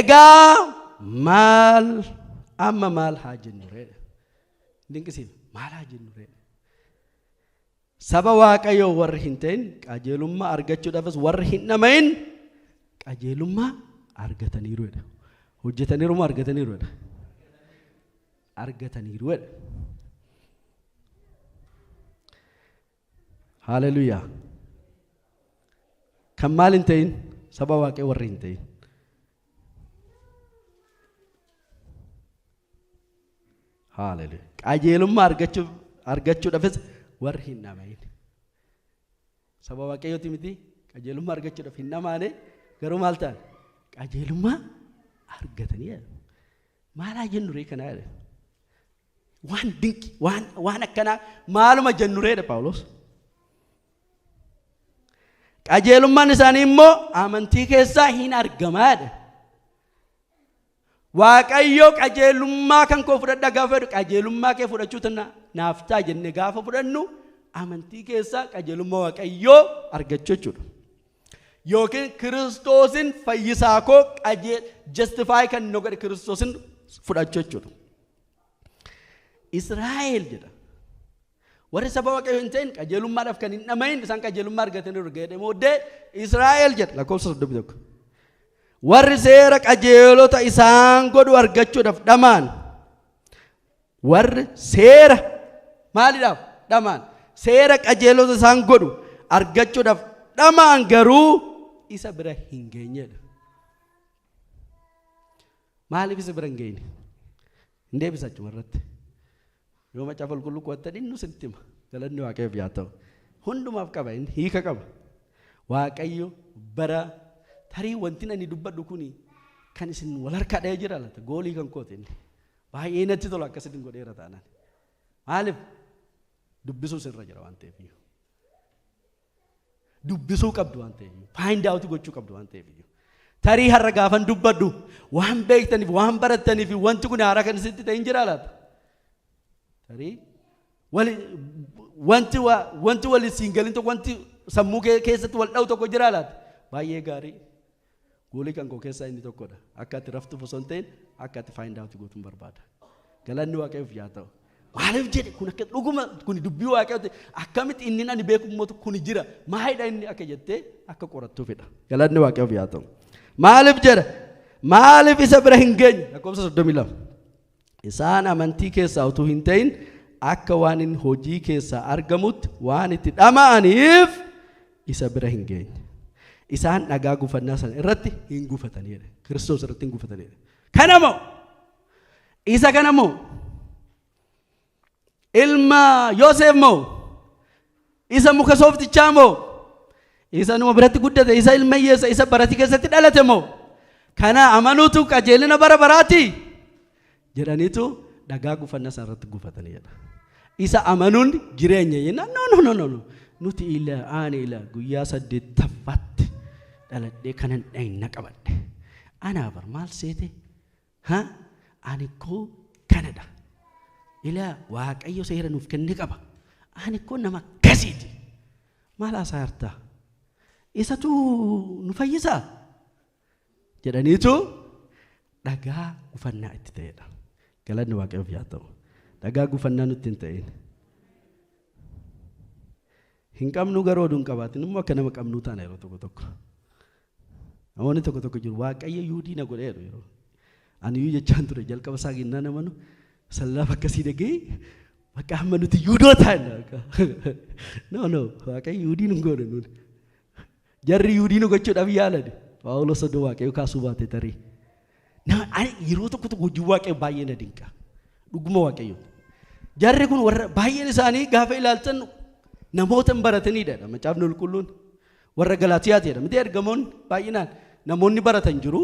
S1: Egaa maal amma maal haa jennu reedha. Dinqisiif maal haa jennu reedha. Saba Waaqayyoo warri hin ta'in qajeelummaa argachuudhaafis warri hin dhamayin qajeelummaa argataniiru jedha. Hojjetaniiru moo argataniiru jedha. Argataniiru jedha. Haleluyaa. Kan maal hin ta'in saba Waaqayyoo warri hin ta'in. Haleluyaa. Qajeelummaa argachuudhaafis warri hin dhamayin. Saba Waaqayyooti miti qajeelummaa argachuudhaaf hin dhamaane garuu maal ta'an qajeelummaa argatanii. Maal haa jennu ree kanaa jedhe. Waan dinqi waan akkanaa maaluma jennu reedha Phaawulos. Qajeelummaan isaanii immoo amantii keessaa hin argamaa jedhe. Waaqayyoo qajeelummaa kan koo fudhadha gaafa jedhu qajeelummaa kee fudhachuu naaf ta'a jennee gaafa fudhannu amantii keessaa qajeelummaa Waaqayyoo argachuu jechuudha. Yookiin Kiristoosin fayyisaa koo justify kan nu godhe Kiristoosin fudhachuu jechuudha. Israa'el jedha. Warri saba Waaqayyoo hin ta'in qajeelummaadhaaf kan hin dhamayin isaan qajeelummaa argataniiru jedhee mooddee Israa'el jedha lakkoofsa 31. Warri seera qajeelota isaan godhu argachuudhaaf dhamaan. Warri seera maaliidhaaf dhamaan? Seera qajeelota isaan godhu argachuudhaaf dhamaan garuu isa bira hin geenyedha. Maaliif isa bira hin geenye? Hin deebisa achuma irratti. Yoo macaafa qulqulluu qo'attanii nu sitti hima. Galanni Waaqayyoof yaa ta'u. Hundumaaf qaba inni hiika qaba. Waaqayyo bara tarii wanti ani dubbadhu kuni kan isin wal harkaa dha'ee jira laata goolii kan kooti inni. Baay'ee natti tola akkasitti godheera taanaan. Maaliif dubbisuu sirra jira waan ta'eef. Dubbisuu qabdu waan ta'eef. Find out gochuu qabdu waan ta'eef. Tarii har'a gaafan dubbadhu waan beektaniif waan barattaniif wanti kun haaraa kan isitti ta'in jira laata. Tarii wanti wal isiin galin tokko wanti sammuu keessatti wal dha'u tokko jira laata. Baay'ee gaarii. Goolii kan koo keessaa inni tokkodha. Akka ati raftuuf osoo hin ta'in akka ati find out gootuun barbaada. Galanni Waaqayyoof yaa ta'u. Maaliif jedhe kun akka dhuguma kun dubbii Waaqayyooti akkamitti inni ani beekummoota kun jira maalidha inni akka jettee akka qorattuufidha. Galanni Waaqayyoof yaa ta'u. Maaliif jedha maaliif isa bira hin geenye lakkoofsa 32. Isaan amantii keessaa utuu hin ta'in akka waan inni hojii keessaa argamutti waan itti dhama'aniif isa bira hin geenye. Isaan dhagaa gufannaa sana irratti hin gufataniidha. Kiristoos irratti hin gufataniidha. Kanamoo isa kanamoo ilma Yoosef moo isa muka sooftichaa moo isa numa biratti guddate isa ilma hiyyeessa isa barati keessatti dhalate moo kana amanuutu qajeelina bara baraati jedhaniitu dhagaa gufannaa sana irratti gufataniidha. Isa amanuun jireenya jennaan no nuti ani guyyaa 8 dhaladhee kanan dhayna qabadhe anaa bar maal seete ani koo kanadha ilaa Waaqayyo seera nuuf kenne qaba ani koo nama gasiiti maal haasaa hartaa isatu nu fayyisaa jedhaniitu dhagaa gufannaa itti ta'edha. Galanni Waaqayyoof yaa ta'u. Dhagaa gufannaa nutti hin ta'in. Hin qabnu garuu oduu hin qabaatin immoo akka nama qabnuu taana yeroo tokko tokko. Namoonni tokko tokko jiru Waaqayyo Yuudii na godheeru yeroo. Ani Yuu jechaan ture jalqaba isaa ginnaa namanu sallaaf akkasii dhagee bakka amma nuti Yuudoota no Waaqayyo Yuudii nu godhe nuti. Jarri Yuudii nu gochuudhaaf yaalani. Phaawulos oduu Waaqayyo kaasuu baate tarii. Yeroo tokko tokko hojii Waaqayyo baay'ee na dinqa. Dhuguma Waaqayyo. Jarri kun warra baay'een isaanii gaafa ilaaltan namoota hin baratanidha. Macaafni qulqulluun warra Galaatiyaati jedha. Miti ergamoonni baay'inaan namoonni baratan jiru.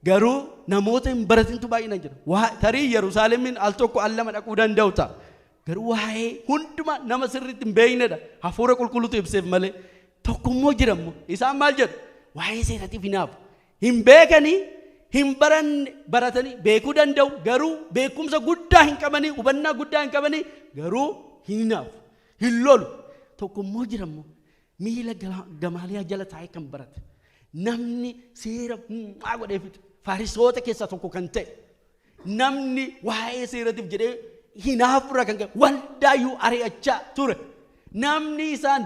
S1: garuu namoota hin baratintu baay'inaan jira. Tarii Yerusaalemiin al tokko al lama dhaquu danda'u ta'a. Garuu waa'ee hunduma nama sirriitti hin beeknedha. Hafuura qulqulluutu ibseef malee. Tokkummoo jirammoo isaan maal jedhu waa'ee seeratiif hinaafu. Hin beekanii hin baratanii beekuu danda'u garuu beekumsa guddaa hin qabanii hubannaa guddaa hin qabanii garuu hin hinaafu. Hin lolu. Tokkummoo jirammoo miila Gamaaliyaa jala taa'ee kan barate. Namni seera maa godheefidha. Fariisota keessaa tokko kan ta'e. Namni waa'ee seeratiif jedhee hinaafurra kan qabu waldaayyuu ari'achaa ture. Namni isaan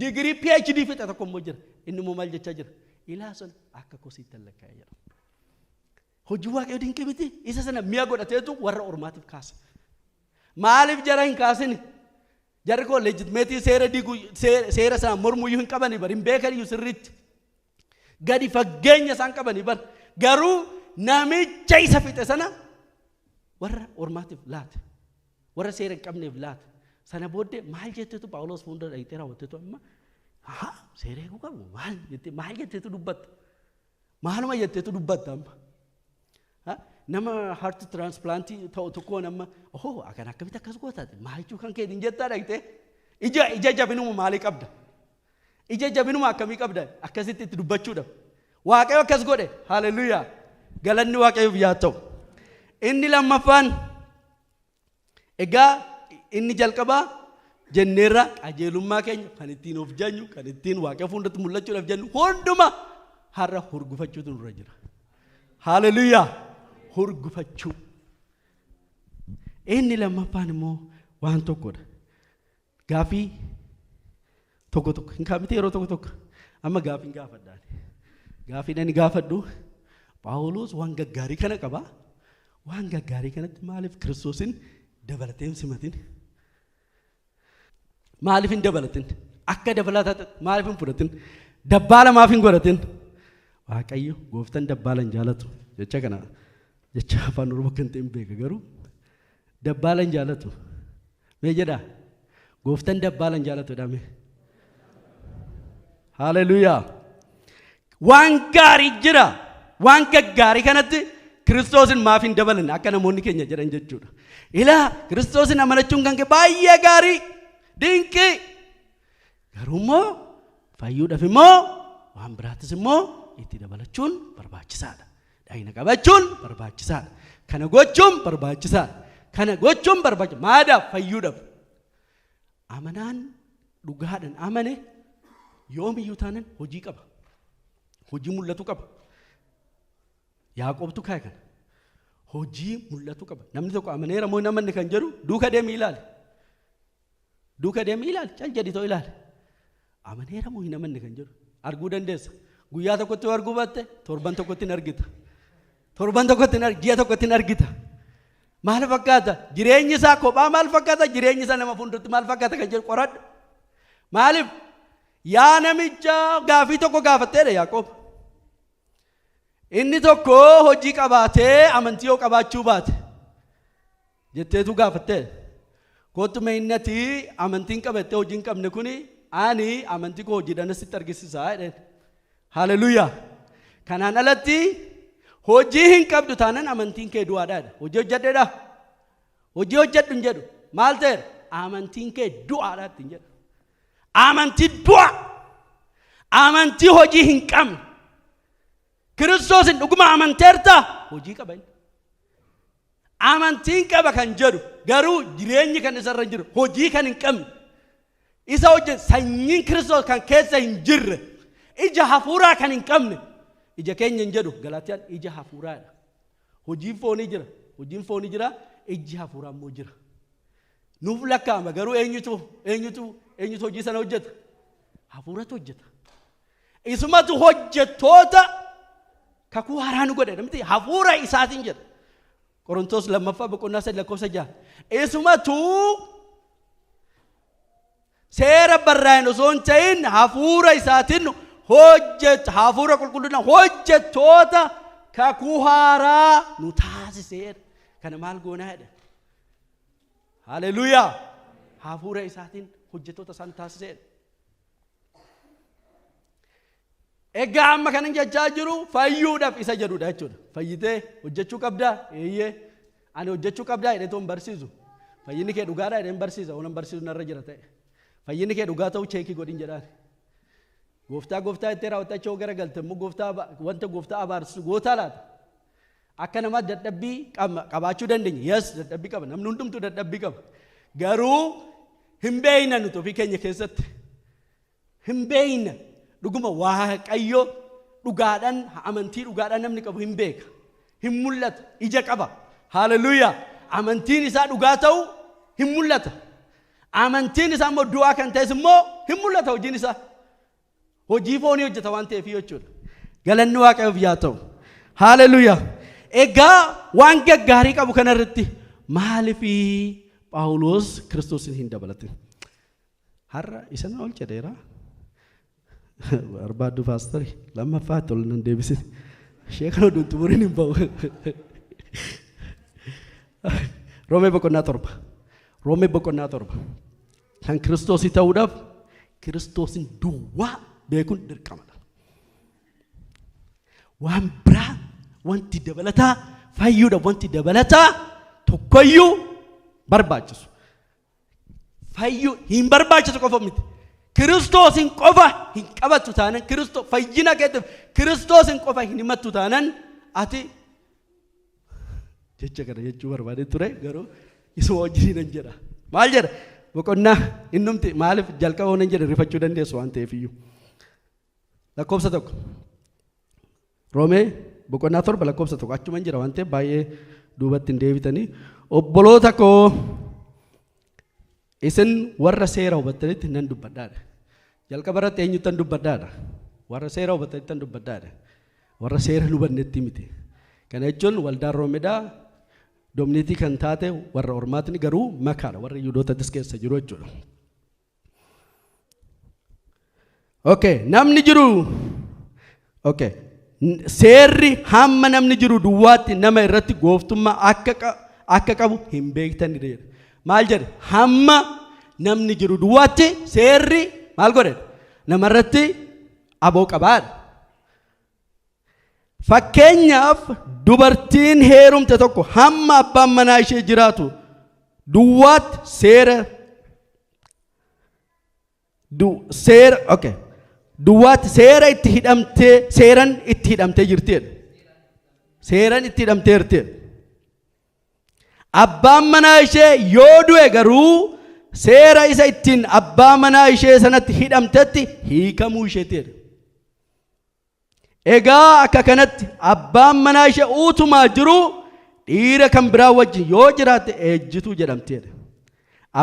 S1: digirii PhD fixa tokko immoo jira. Inni immoo maal jechaa jira? Ilaason akka kosiitti lakkaa'ee jira. Hojii waaqayyoo dinqii miti. Isa sana mi'a godhateetu warra ormaatiif kaasa. Maaliif jara hin kaasini? Jarri koo leejitimeetii seera diiguu seera sana mormuyyuu hin qabanii bari hin beekaniyyuu sirriitti. Gadi fageenya isaan qabanii bar garuu namicha isa fixe sana warra ormaatiif laate warra seera hin qabneef laate sana booddee maal jetteetu Phaawulos fuuldura dhaqxee raawwatteetu amma seera eeguu qabu maal jetteetu dubbatta maaluma jetteetu dubbatta amma nama heart transplantii ta'u tokko nama akan akkamitti akkas gootaate maal jechuu kan kee din jettaa dhaqxee ija jabinuma maalii qabda ija jabinuma akkamii qabda akkasitti itti dubbachuudha. Waaqayyo akkas godhe haleluuyaa galanni waaqayyoof yaa ta'u. Inni lammaffaan egaa inni jalqabaa jenneerra qajeelummaa keenya kan ittiin of janyu kan ittiin waaqayyo fuuldratti mul'achuudhaaf jennu hunduma har'a hurgufachuutu nurra jira. Haleluuyaa hurgufachuu. Inni lammaffaan immoo waan tokkodha. Gaafii tokko hin kaabite yeroo tokko amma gaafiin gaafadhaan gaafiin ani gaafadhu Phaawulos waan gaggaarii kana qaba waan gaggaarii kanatti maaliif Kiristoosin dabalatee hin simatin maaliif hin dabalatin akka dabalataa maaliif hin fudhatin dabbaala maaf hin godhatin Waaqayyo gooftaan dabbaalan jaalatu jecha kana jecha afaan Oromoo kan ta'in beeka garuu dabbaalan jaalatu mee jedha gooftaan dabbaalan jaalatu dhaame. Haleluuyaa. Waan gaarii jira. Waan gaggaarii kanatti Kiristoosin maaf hin dabalan akka namoonni keenya jedhan jechuudha. Ilaa Kiristoosin amanachuun kan kee baay'ee gaarii dinqii. Garuu immoo fayyuudhaaf immoo waan biraattis immoo itti dabalachuun barbaachisaadha. Dhagna qabachuun barbaachisaadha. Kana gochuun barbaachisaadha. Kana gochuun barbaachisaadha. Maadaaf fayyuudhaaf. Amanaan dhugaadhaan amane yoomiyyuu taanan hojii qaba. Hojii mul'atu qaba. Yaaqoobtu kaa'e kana. Hojii mul'atu qaba. Namni tokko amaneera moo namanni kan jedhu duuka deemee ilaali. Duuka deemee ilaali. Cal jedhi too ilaali. Amaneera moo namanni kan jedhu arguu dandeessa. Guyyaa tokkotti arguu baatte torban tokkotti hin argita. Torban tokkotti hin ji'a tokkotti hin argita. Maal fakkaata? Jireenyi isaa kophaa maal fakkaata? Jireenyi isaa nama fuulduratti maal fakkaata kan jedhu qoradhu. Maaliif? Yaa namicha gaafii tokko gaafatteedha Yaaqoob. Inni tokko hojii qabaatee amantii yoo qabaachuu baate jetteetu gaafatteedha. Kootu meennati amantiin qabattee hojii hin qabne kuni ani amantii koo hojiidhaan sitti argisiisaa jedheen. Haleluuyaa. Kanaan alatti hojii hin qabdu taanaan amantiin kee du'aadha. Hojii hojjedheedha. Hojii hojjedhu hin jedhu. Maal ta'eera? Amantiin kee du'aadha ittiin jedhu. Amantii du'a. Amantii hojii hin qabne. Kiristoosin dhuguma amanteerta hojii qaba. Amantiin qaba kan jedhu garuu jireenyi kan isarra jiru hojii kan hin qabne. Isa hojii sanyiin Kiristoos kan keessa hin jirre ija hafuuraa kan hin qabne. Ija keenya hin jedhu Galaatiyaan ija hafuuraadha. Hojiin foonii jira. Hojiin foonii jira. Iji hafuuraa immoo jira. Nuuf lakkaa'ama garuu eenyutu hojii sana hojjeta? Hafuuratu hojjeta. Isumatu hojjettoota kakuu haaraa nu godhe namti hafuura isaatiin jedha. Qorontos lammaffaa boqonnaa 3:6. Isumatu seera barraa'een osoo hin ta'in hafuura isaatiin hojjeta hafuura qulqulluudhaan hojjettoota kakuu haaraa nu taasiseera. Kana maal goonaa jedha? Haleluuyaa. Hafuura isaatiin hojjettoota isaan taasiseera. Egaa amma kanan jechaa jiru fayyuudhaaf isa jedhudha jechuudha. Fayyitee hojjechuu qabdaa? Eeyyee. Ani hojjechuu qabdaa jedhee toon barsiisu. Fayyinni kee dhugaadhaa jedheen barsiisa. Oolan barsiisu narra jira ta'e. Fayyinni kee dhugaa ta'uu cheekii godhin jedhaan. Gooftaa itti raawwatachuu gara galte immoo wanta gooftaa abaarsu gootaa laata. Akka nama dadhabbii qabaachuu dandeenya. Yes, dadhabbii qaba. Namni hundumtuu dadhabbii qaba. Garuu hin beeyna nuti ofii keenya keessatti. Hin beeyna. Dhuguma Waaqayyo dhugaadhaan amantii dhugaadhaan namni qabu hin beeka. Hin mul'ata. Ija qaba. Hallelujah. Amantiin isaa dhugaa ta'u hin mul'ata. Amantiin isaa immoo du'aa kan ta'es immoo hin mul'ata hojiin isaa. Hojii foonii hojjeta waan ta'eef jechuudha. Galanni Waaqayyoof yaa ta'u. Hallelujah. Egaa waan gaggaarii qabu kanarratti maaliif Phaawulos Kiristoosin hin dabalatin? Har'a isan ol jedheera. Barbaaddu paastorii lammaffaa tol nan deebisin. Sheekana duntu buriin hin ba'u. Roomee boqonnaa torba. Kan Kiristoosii ta'uudhaaf Kiristoosin duwwaa beekuun dirqamadha. Waan biraa wanti dabalataa fayyuudhaaf wanti dabalataa tokkoyyuu barbaachisu. Fayyuu hin barbaachisu qofa miti. Kiristoosin qofa hin qabattu taanan fayyina keetiif Kiristoosin qofa hin himattu taanan ati jecha kana jechuu barbaade ture garuu isuma wajjin nan jedha. Maal jedha? Boqonnaa innumti maaliif jalqaba nan jedha rifachuu dandeessu waan ta'eef iyyuu. Lakkoofsa tokko. Roomee boqonnaa torba lakkoofsa tokko achuma jira waan ta'eef baay'ee duubatti hin deebitanii. Obboloota koo isin warra seera hubattanitti nan dubbadhaadha. Jalqaba irratti eenyuttan dubbadhaadha? Warra seera hubattanitti nan dubbadhaadha. Warra seera hin hubannetti miti. Kana jechuun waldaan Roomeedhaa domniitii kan taate warra ormaatni garuu makaadha. Warra Yihuudootattis keessa jiru jechuudha. Okay, namni jiru. Okay. Seerri hamma namni jiru duwwaatti nama irratti gooftummaa akka qabu hin beektani jedha. Maal jedhe? Hamma namni jiru duwwaatti seerri maal godhe? Nama irratti aboo qabaadha. Fakkeenyaaf dubartiin heerumte tokko hamma abbaan manaa ishee jiraatu duwwaatti duwwaatti seeran itti hidhamtee jirtedha. Seeran itti hidhamtee jirtedha. Abbaan manaa ishee yoo du'e garuu seera isa ittiin abbaa manaa ishee sanatti hidhamtetti hiikamuu isheetidha. Egaa akka kanatti abbaan manaa ishee utumaa jiru dhiira kan biraa wajjin yoo jiraate ejjituu jedhamtedha.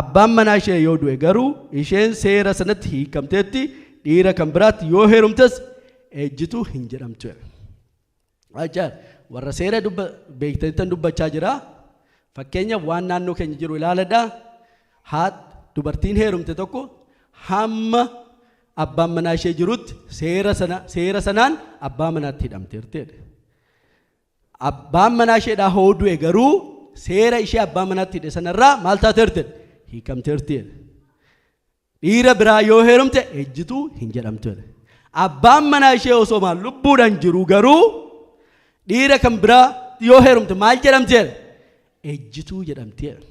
S1: Abbaan manaa ishee yoo du'e garuu isheen seera sanatti hiikamteetti dhiira kan biraatti yoo heerumtes ejjituu hin jedhamtedha. Ajaa'iba! Warra seera beektanitti dubbachaa jira. Fakkeenyaaf waan naannoo keenya jiru ilaaladhaa. Dubartiin heerumte tokko hamma abbaan manaa ishee jirutti seera sanaan abbaa manaatti hidhamteertedha. Abbaan manaa isheedhaa hoo du'e garuu seera ishee abbaa manaatti hidhe sanarraa maal taateertedha? Hiikamteertedha. Dhiira biraa yoo heerumte ejjituu hin jedhamtedha. Abbaan manaa ishee osoo maal lubbuudhaan jiru garuu dhiira kan biraa yoo heerumte maal jedhamtedha? Ejjituu jedhamtedha.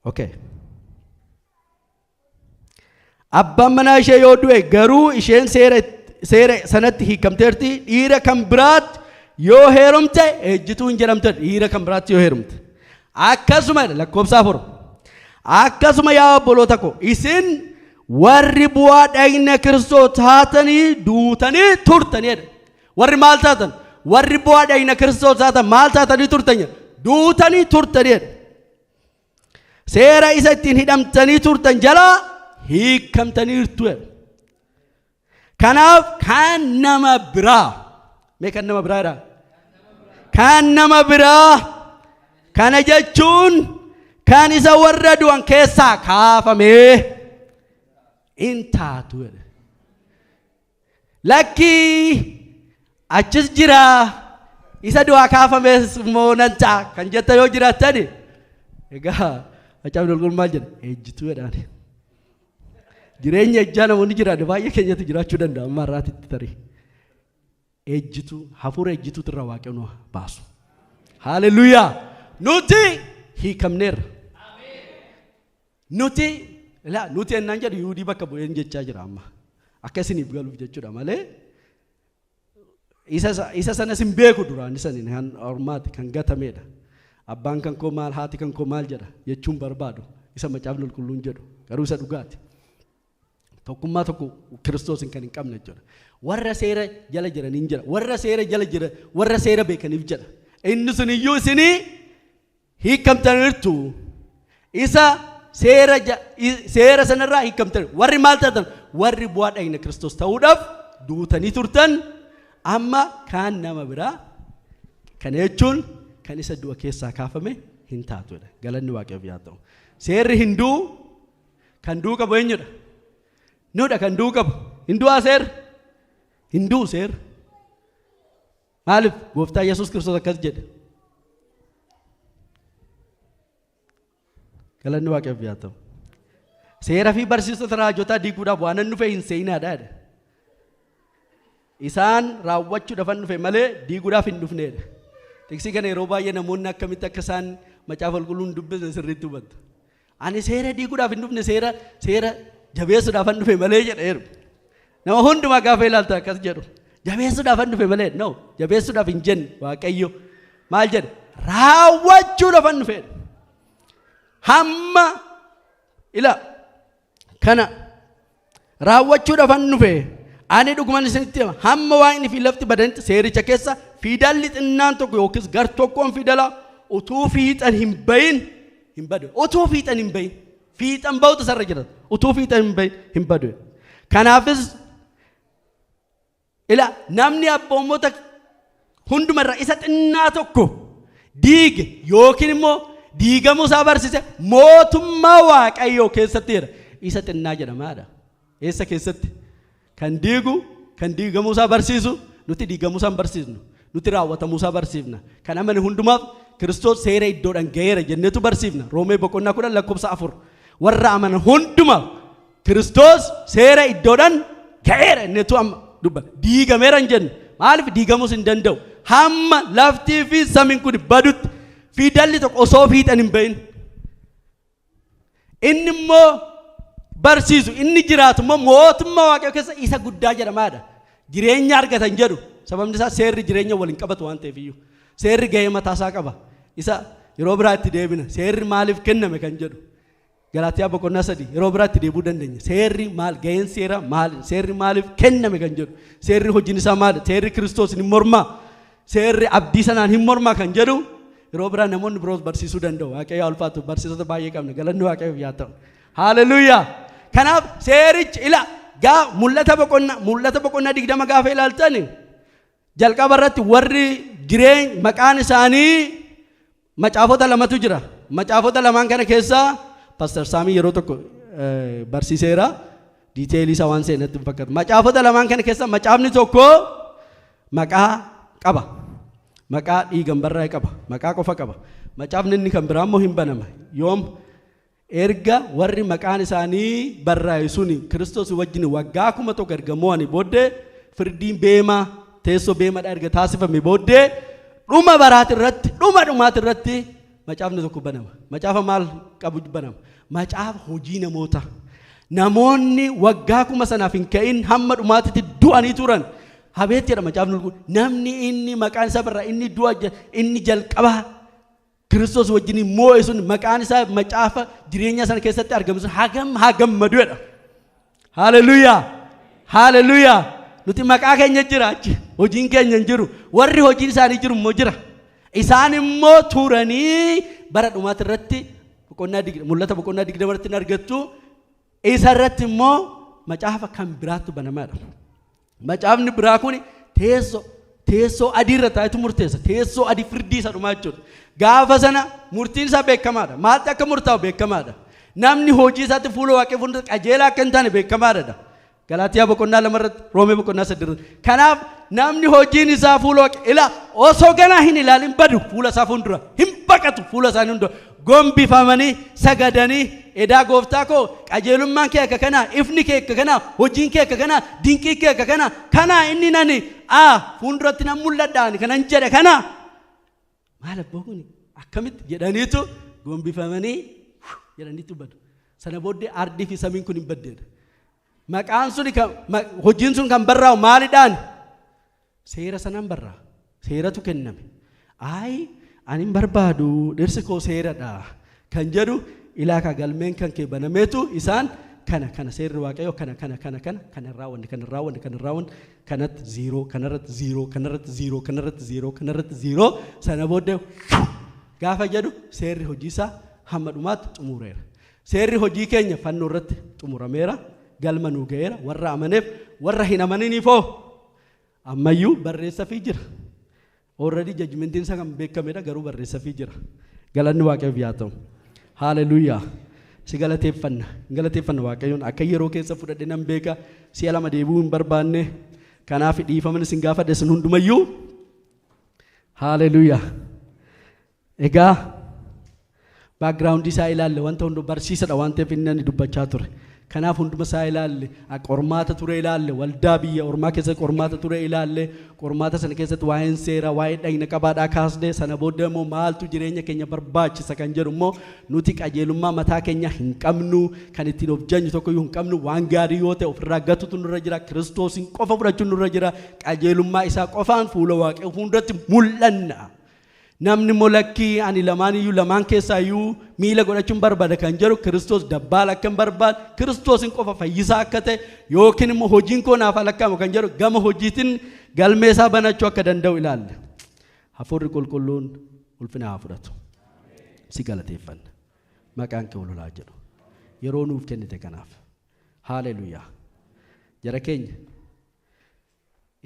S1: Okay. Abbaan manaa ishee yoo du'e garuu isheen seera sanatti hiikamteerti. Dhiira kan biraatti yoo heerumte ejjituu hin jedhamtedha. Dhiira kan biraatti yoo heerumte. Akkasuma lakkoofsa 4. Akkasuma yaa obboloota koo isin warri bu'aa dhagna Kiristoos taatanii duutanii turtanidha. Warri maal taatan? Warri bu'aa dhagna Kiristoos taatan maal taatanii turtanya? Duutanii turtanidha. Seera isa ittiin hidhamtanii turtan jalaa hiikamtaniirtu. Kanaaf kan nama biraa kan nama biraadha. Kan nama biraa kana jechuun kan isa warra du'an keessaa kaafamee in taatu. Lakkii achis jira isa du'aa kaafamees immoo nan ta'a kan jetta yoo jiraattani egaa Acaabni olguun maal jedha? Ejjituu jedhaan. Jireenya ejjaa namoonni jiraatan baay'ee keenyatti jiraachuu danda'a amma irraatitti tarii. Ejjitu hafuura ejjituutu irraa Waaqayyoon baasu. Haaleluyyaa. Nuti hiikamneerra. Nuti ennaan jedhu Yihuudii bakka bu'een jechaa jira amma. Akka isiniif galuuf jechuudha malee. Isa sanas hin beeku duraan isaniin kan ormaati kan gatameedha. Abbaan kan koo maal haati kan koo maal jedha jechuun barbaadu. Isa macaafni qulqulluun jedhu garuu isa dhugaati. Tokkummaa tokko Kiristoosin kan hin qabne jechuudha. Warra seera jala jiran hin jira. Warra seera jala jira. Warra seera beekaniif jedha. Inni sun iyyuu isinii hiikamtaniirtu. Isa seera sanarraa hiikamtan. Warri maal taatan? Warri bu'aa dhagna Kiristoos ta'uudhaaf duutanii turtan amma kaan nama biraa kana jechuun kan isa du'a keessaa kaafame hin taatudha. Galanni Waaqayyoof yaa ta'u. Seerri hinduu kan du'u qabu eenyudha? Nuudha kan du'u qabu. Hindu'aa seerri. Hinduu seerri. Maaliif gooftaa Yesuus Kiristoos akkas jedhe? Galanni Waaqayyoof yaa ta'u. Seera fi barsiisota raajotaa diiguudhaaf waan hin dhufe hin seeyinaadha. Isaan raawwachuudhaaf hin dhufe malee diiguudhaaf hin dhufneedha. Tiksi kana yeroo baay'ee namoonni akkamitti akka isaan macaafa qulqulluun dubbisne sirriitti hubatu. Ani seera diiguudhaaf hin dhufne seera jabeessuudhaaf hin dhufe malee jedheeru. Nama hundumaa gaafa ilaalta akkas jedhu. Jabeessuudhaaf hin dhufe malee no jabeessuudhaaf hin jenne Waaqayyo maal jedhe raawwachuudhaaf hin dhufe. Hamma ila kana raawwachuudhaaf hin dhufe. Ani dhugumaan isinitti hima hamma waaqni fi lafti badanitti seericha keessa fidalli xinnaan tokko yookiis gar tokkoon fidala utuu fiixan hin bayin hin badu. Utuu fiixan hin bayin fiixan ba'utu sarara jira. Utuu fiixan hin bayin hin badu. Kanaafis ila namni abboommota hundumarra isa xinnaa tokko diige yookiin immoo diigamuu isaa barsise mootummaa Waaqayyoo keessatti jira. Isa xinnaa jedhamaadha. Eessa keessatti? Kan diigu kan diigamuu isaa barsiisu nuti diigamuu isaa barsiisnu. Nuti raawwatamuu isaa barsiifna. Kan amane hundumaaf Kiristoos seera iddoodhaan ga'eera jennetu barsiifna. Roomee boqonnaa 10:4. Warra amanan hundumaaf Kiristoos seera iddoodhaan ga'eera jennetu amma dubba. Diigameera hin jenne. Maaliif diigamuus hin danda'u? Hamma laftii fi samiin kun badutti fidalli tokko osoo fiixan hin bahin. Inni immoo barsiisu inni jiraatu immoo mootummaa Waaqayyoo keessa isa guddaa jedhamaadha. Jireenya argatan jedhu sababni isaa seerri jireenya waliin qabatu waan ta'eef iyyuu seerri gahee mataa isaa qaba. Isa yeroo biraatti deebina seerri maaliif kenname kan jedhu Galaatiyaa boqonnaa 3 yeroo biraatti deebuu dandeenya. Seerri maal gaheen seera maal seerri maaliif kenname kan jedhu seerri hojiin isaa maal seerri Kiristoos hin mormaa seerri abdii sanaan hin mormaa kan jedhu yeroo biraa namoonni biroos barsiisuu danda'u. Waaqayyo ulfaatu barsiisota baay'ee qabna. Galanni Waaqayyoof yaa ta'u. Haaleluyyaa. Kanaaf seerichi ila mul'ata boqonnaa 20 gaafa ilaaltan jalqaba irratti warri jireenya maqaan isaanii macaafota lamatu jira. Macaafota lamaan kana keessaa Pastor Saamii yeroo tokko barsiiseera. Diiteelii isaa waan seenatti hin fakkaatu. Macaafota lamaan kana keessaa macaafni tokko maqaa qaba. Maqaa dhiigan barraa'e qaba. Maqaa qofa qaba. Macaafni inni kan biraa immoo hin banama. Yoom erga warri maqaan isaanii barraa'e suni Kiristoos wajjin waggaa 1,000 erga mo'anii booddee firdiin beemaa teessoo beemaadha erga taasifame booddee dhuma baraati irratti dhuma dhumaati irratti macaafni tokko banama. Macaafa maal qabu banama? Macaafa hojii namoota. Namoonni waggaa 1,000 sanaaf hin ka'in hamma dhumaatitti du'anii turan. Habeet jedha macaafni namni inni maqaan isaa barraa inni du'a inni jalqabaa Kiristoos wajjin moo'e sun maqaan isaa macaafa jireenya sana keessatti argamu sun hagam maduudha. Haaleluyyaa. Haaleluyyaa. Nuti maqaa keenya jira achi hojiin keenya hin jiru. Warri hojiin isaanii jiru immoo jira. Isaan immoo turanii bara dhumaati irratti mul'ata boqonnaa 20 irratti argattu. Isa irratti immoo macaafa kan biraatu banamaadha. Macaafni biraa kun teessoo adii irra taa'etu murteessa. Teessoo adii firdii isa dhumaa jechuudha. Gaafa sana murtiin isaa beekamaadha. Maaltu akka murtaa'u beekamaadha. Namni hojii isaatti fuula Waaqayyoo fuuldura qajeelaa akka hin taane beekamaadha. Galaatiyaa boqonnaa lamarratti Roomee boqonnaa saddeetirratti. Kanaaf namni hojiin isaa fuula waaqa ila osoo ganaa hin ilaalin badu fuula isaa fuuldura hin baqatu fuula isaanii hundura gombifamanii sagadanii edaa gooftaa koo qajeelummaan kee akka kanaa ifni kee akka kanaa hojiin kee akka kanaa dinqii kee akka kanaa inni nani fuulduratti nan mul'adhaan kanan jedhe kanaa maal abbaa kun akkamitti jedhaniitu gombifamanii jedhaniitu badu. Sana booddee ardii fi samiin kun hin baddeedha. Maqaan sun hojiin sun kan barraa'u maalidhaan? Seera sanaan barraa'a. Seeratu kenname. Ani hin barbaadu dhirsi koo seeradha kan jedhu ilaaka galmeen kan kee banameetu isaan kana seerri waaqayyoo kana raawwanne kanatti ziiroo kanarratti ziiroo sana booddee gaafa jedhu seerri hojii isaa hamma dhumaatti xumureera. Seerri hojii keenya fannoo irratti xumurameera. Galma nuu ga'eera. Warra amaneef warra hin amaniniifoo ammayyuu barreessafii jira. Already judgmentiin isaa kan beekamedha garuu barreessafii jira. Galanni waaqayyoof yaa ta'u. Hallelujah. Si galateeffanna waaqayyoon akka yeroo keessa fudhadhe nan beeka. Si'a lama deebi'uu hin barbaanne. Kanaaf dhiifamni isin gaafadhe sun hundumayyuu. Hallelujah. Egaa background isaa ilaalle wanta hundi barsiisadha waan ta'eef inni ani dubbachaa ture. Kanaaf hunduma isaa ilaalle qormaata ture ilaalle waldaa biyya ormaa keessatti qormaata ture ilaalle qormaata sana keessatti waa'een seera waa'ee dhagna qabaadhaa kaasne sana booddee immoo maaltu jireenya keenya barbaachisa kan jedhu immoo nuti qajeelummaa mataa keenya hin qabnu kan ittiin of jeenyu tokkoyyuu hin qabnu waan gaarii yoo ta'e ofirraa gatutu nurra jira Kiristoosin qofa fudhachuun nurra jira qajeelummaa isaa qofaan fuula waaqayyoo hundatti mul'anna. Namni molakkii ani lamaan keessaayyuu miila godhachuun barbaada kan jedhu Kiristoos dabbaala akka hin barbaadu Kiristoosin qofa fayyisaa akka ta'e yookiin immoo hojiin koo naaf alakkaamu kan jedhu gama hojiitiin galmee isaa banachuu akka danda'u ilaalle. Hafuurri qulqulluun ulfina haa fudhatu. Si galateeffanna. Maqaan kee ululaa jedhu. Yeroo nuuf kennite kanaaf. Haaleluyyaa. Jara keenya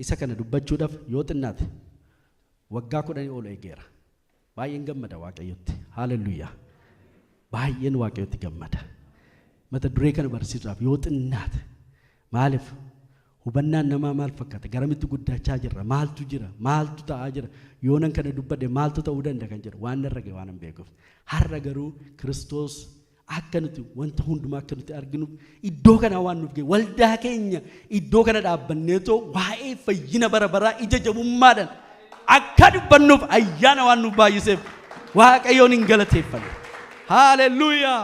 S1: isa kana dubbachuudhaaf yoo xinnaate waggaa 10 ol eegeera. Baay'een gammada waaqayyotti. Hallelujah. Baay'een waaqayyotti gammada. Mata duree kana barsiisuudhaaf yoo xinnaate maaliif hubannaan namaa maal fakkaata garamitti guddachaa jirra maaltu jira maaltu ta'aa jira yoo nan kana dubbadhe maaltu ta'uu danda'a kan jedhu waan narra ga'e waan hin beekuuf har'a garuu Kiristoos akka nuti wanta hundumaa akka nuti arginu iddoo kana waan nuuf ga'e waldaa keenya iddoo kana dhaabbanneetoo waa'ee fayyina bara baraa ija jabummaadhaan akka dubbannuuf ayyaana waan nuuf baay'iseef waaqayyoon hin galateeffanne. Hallelujah.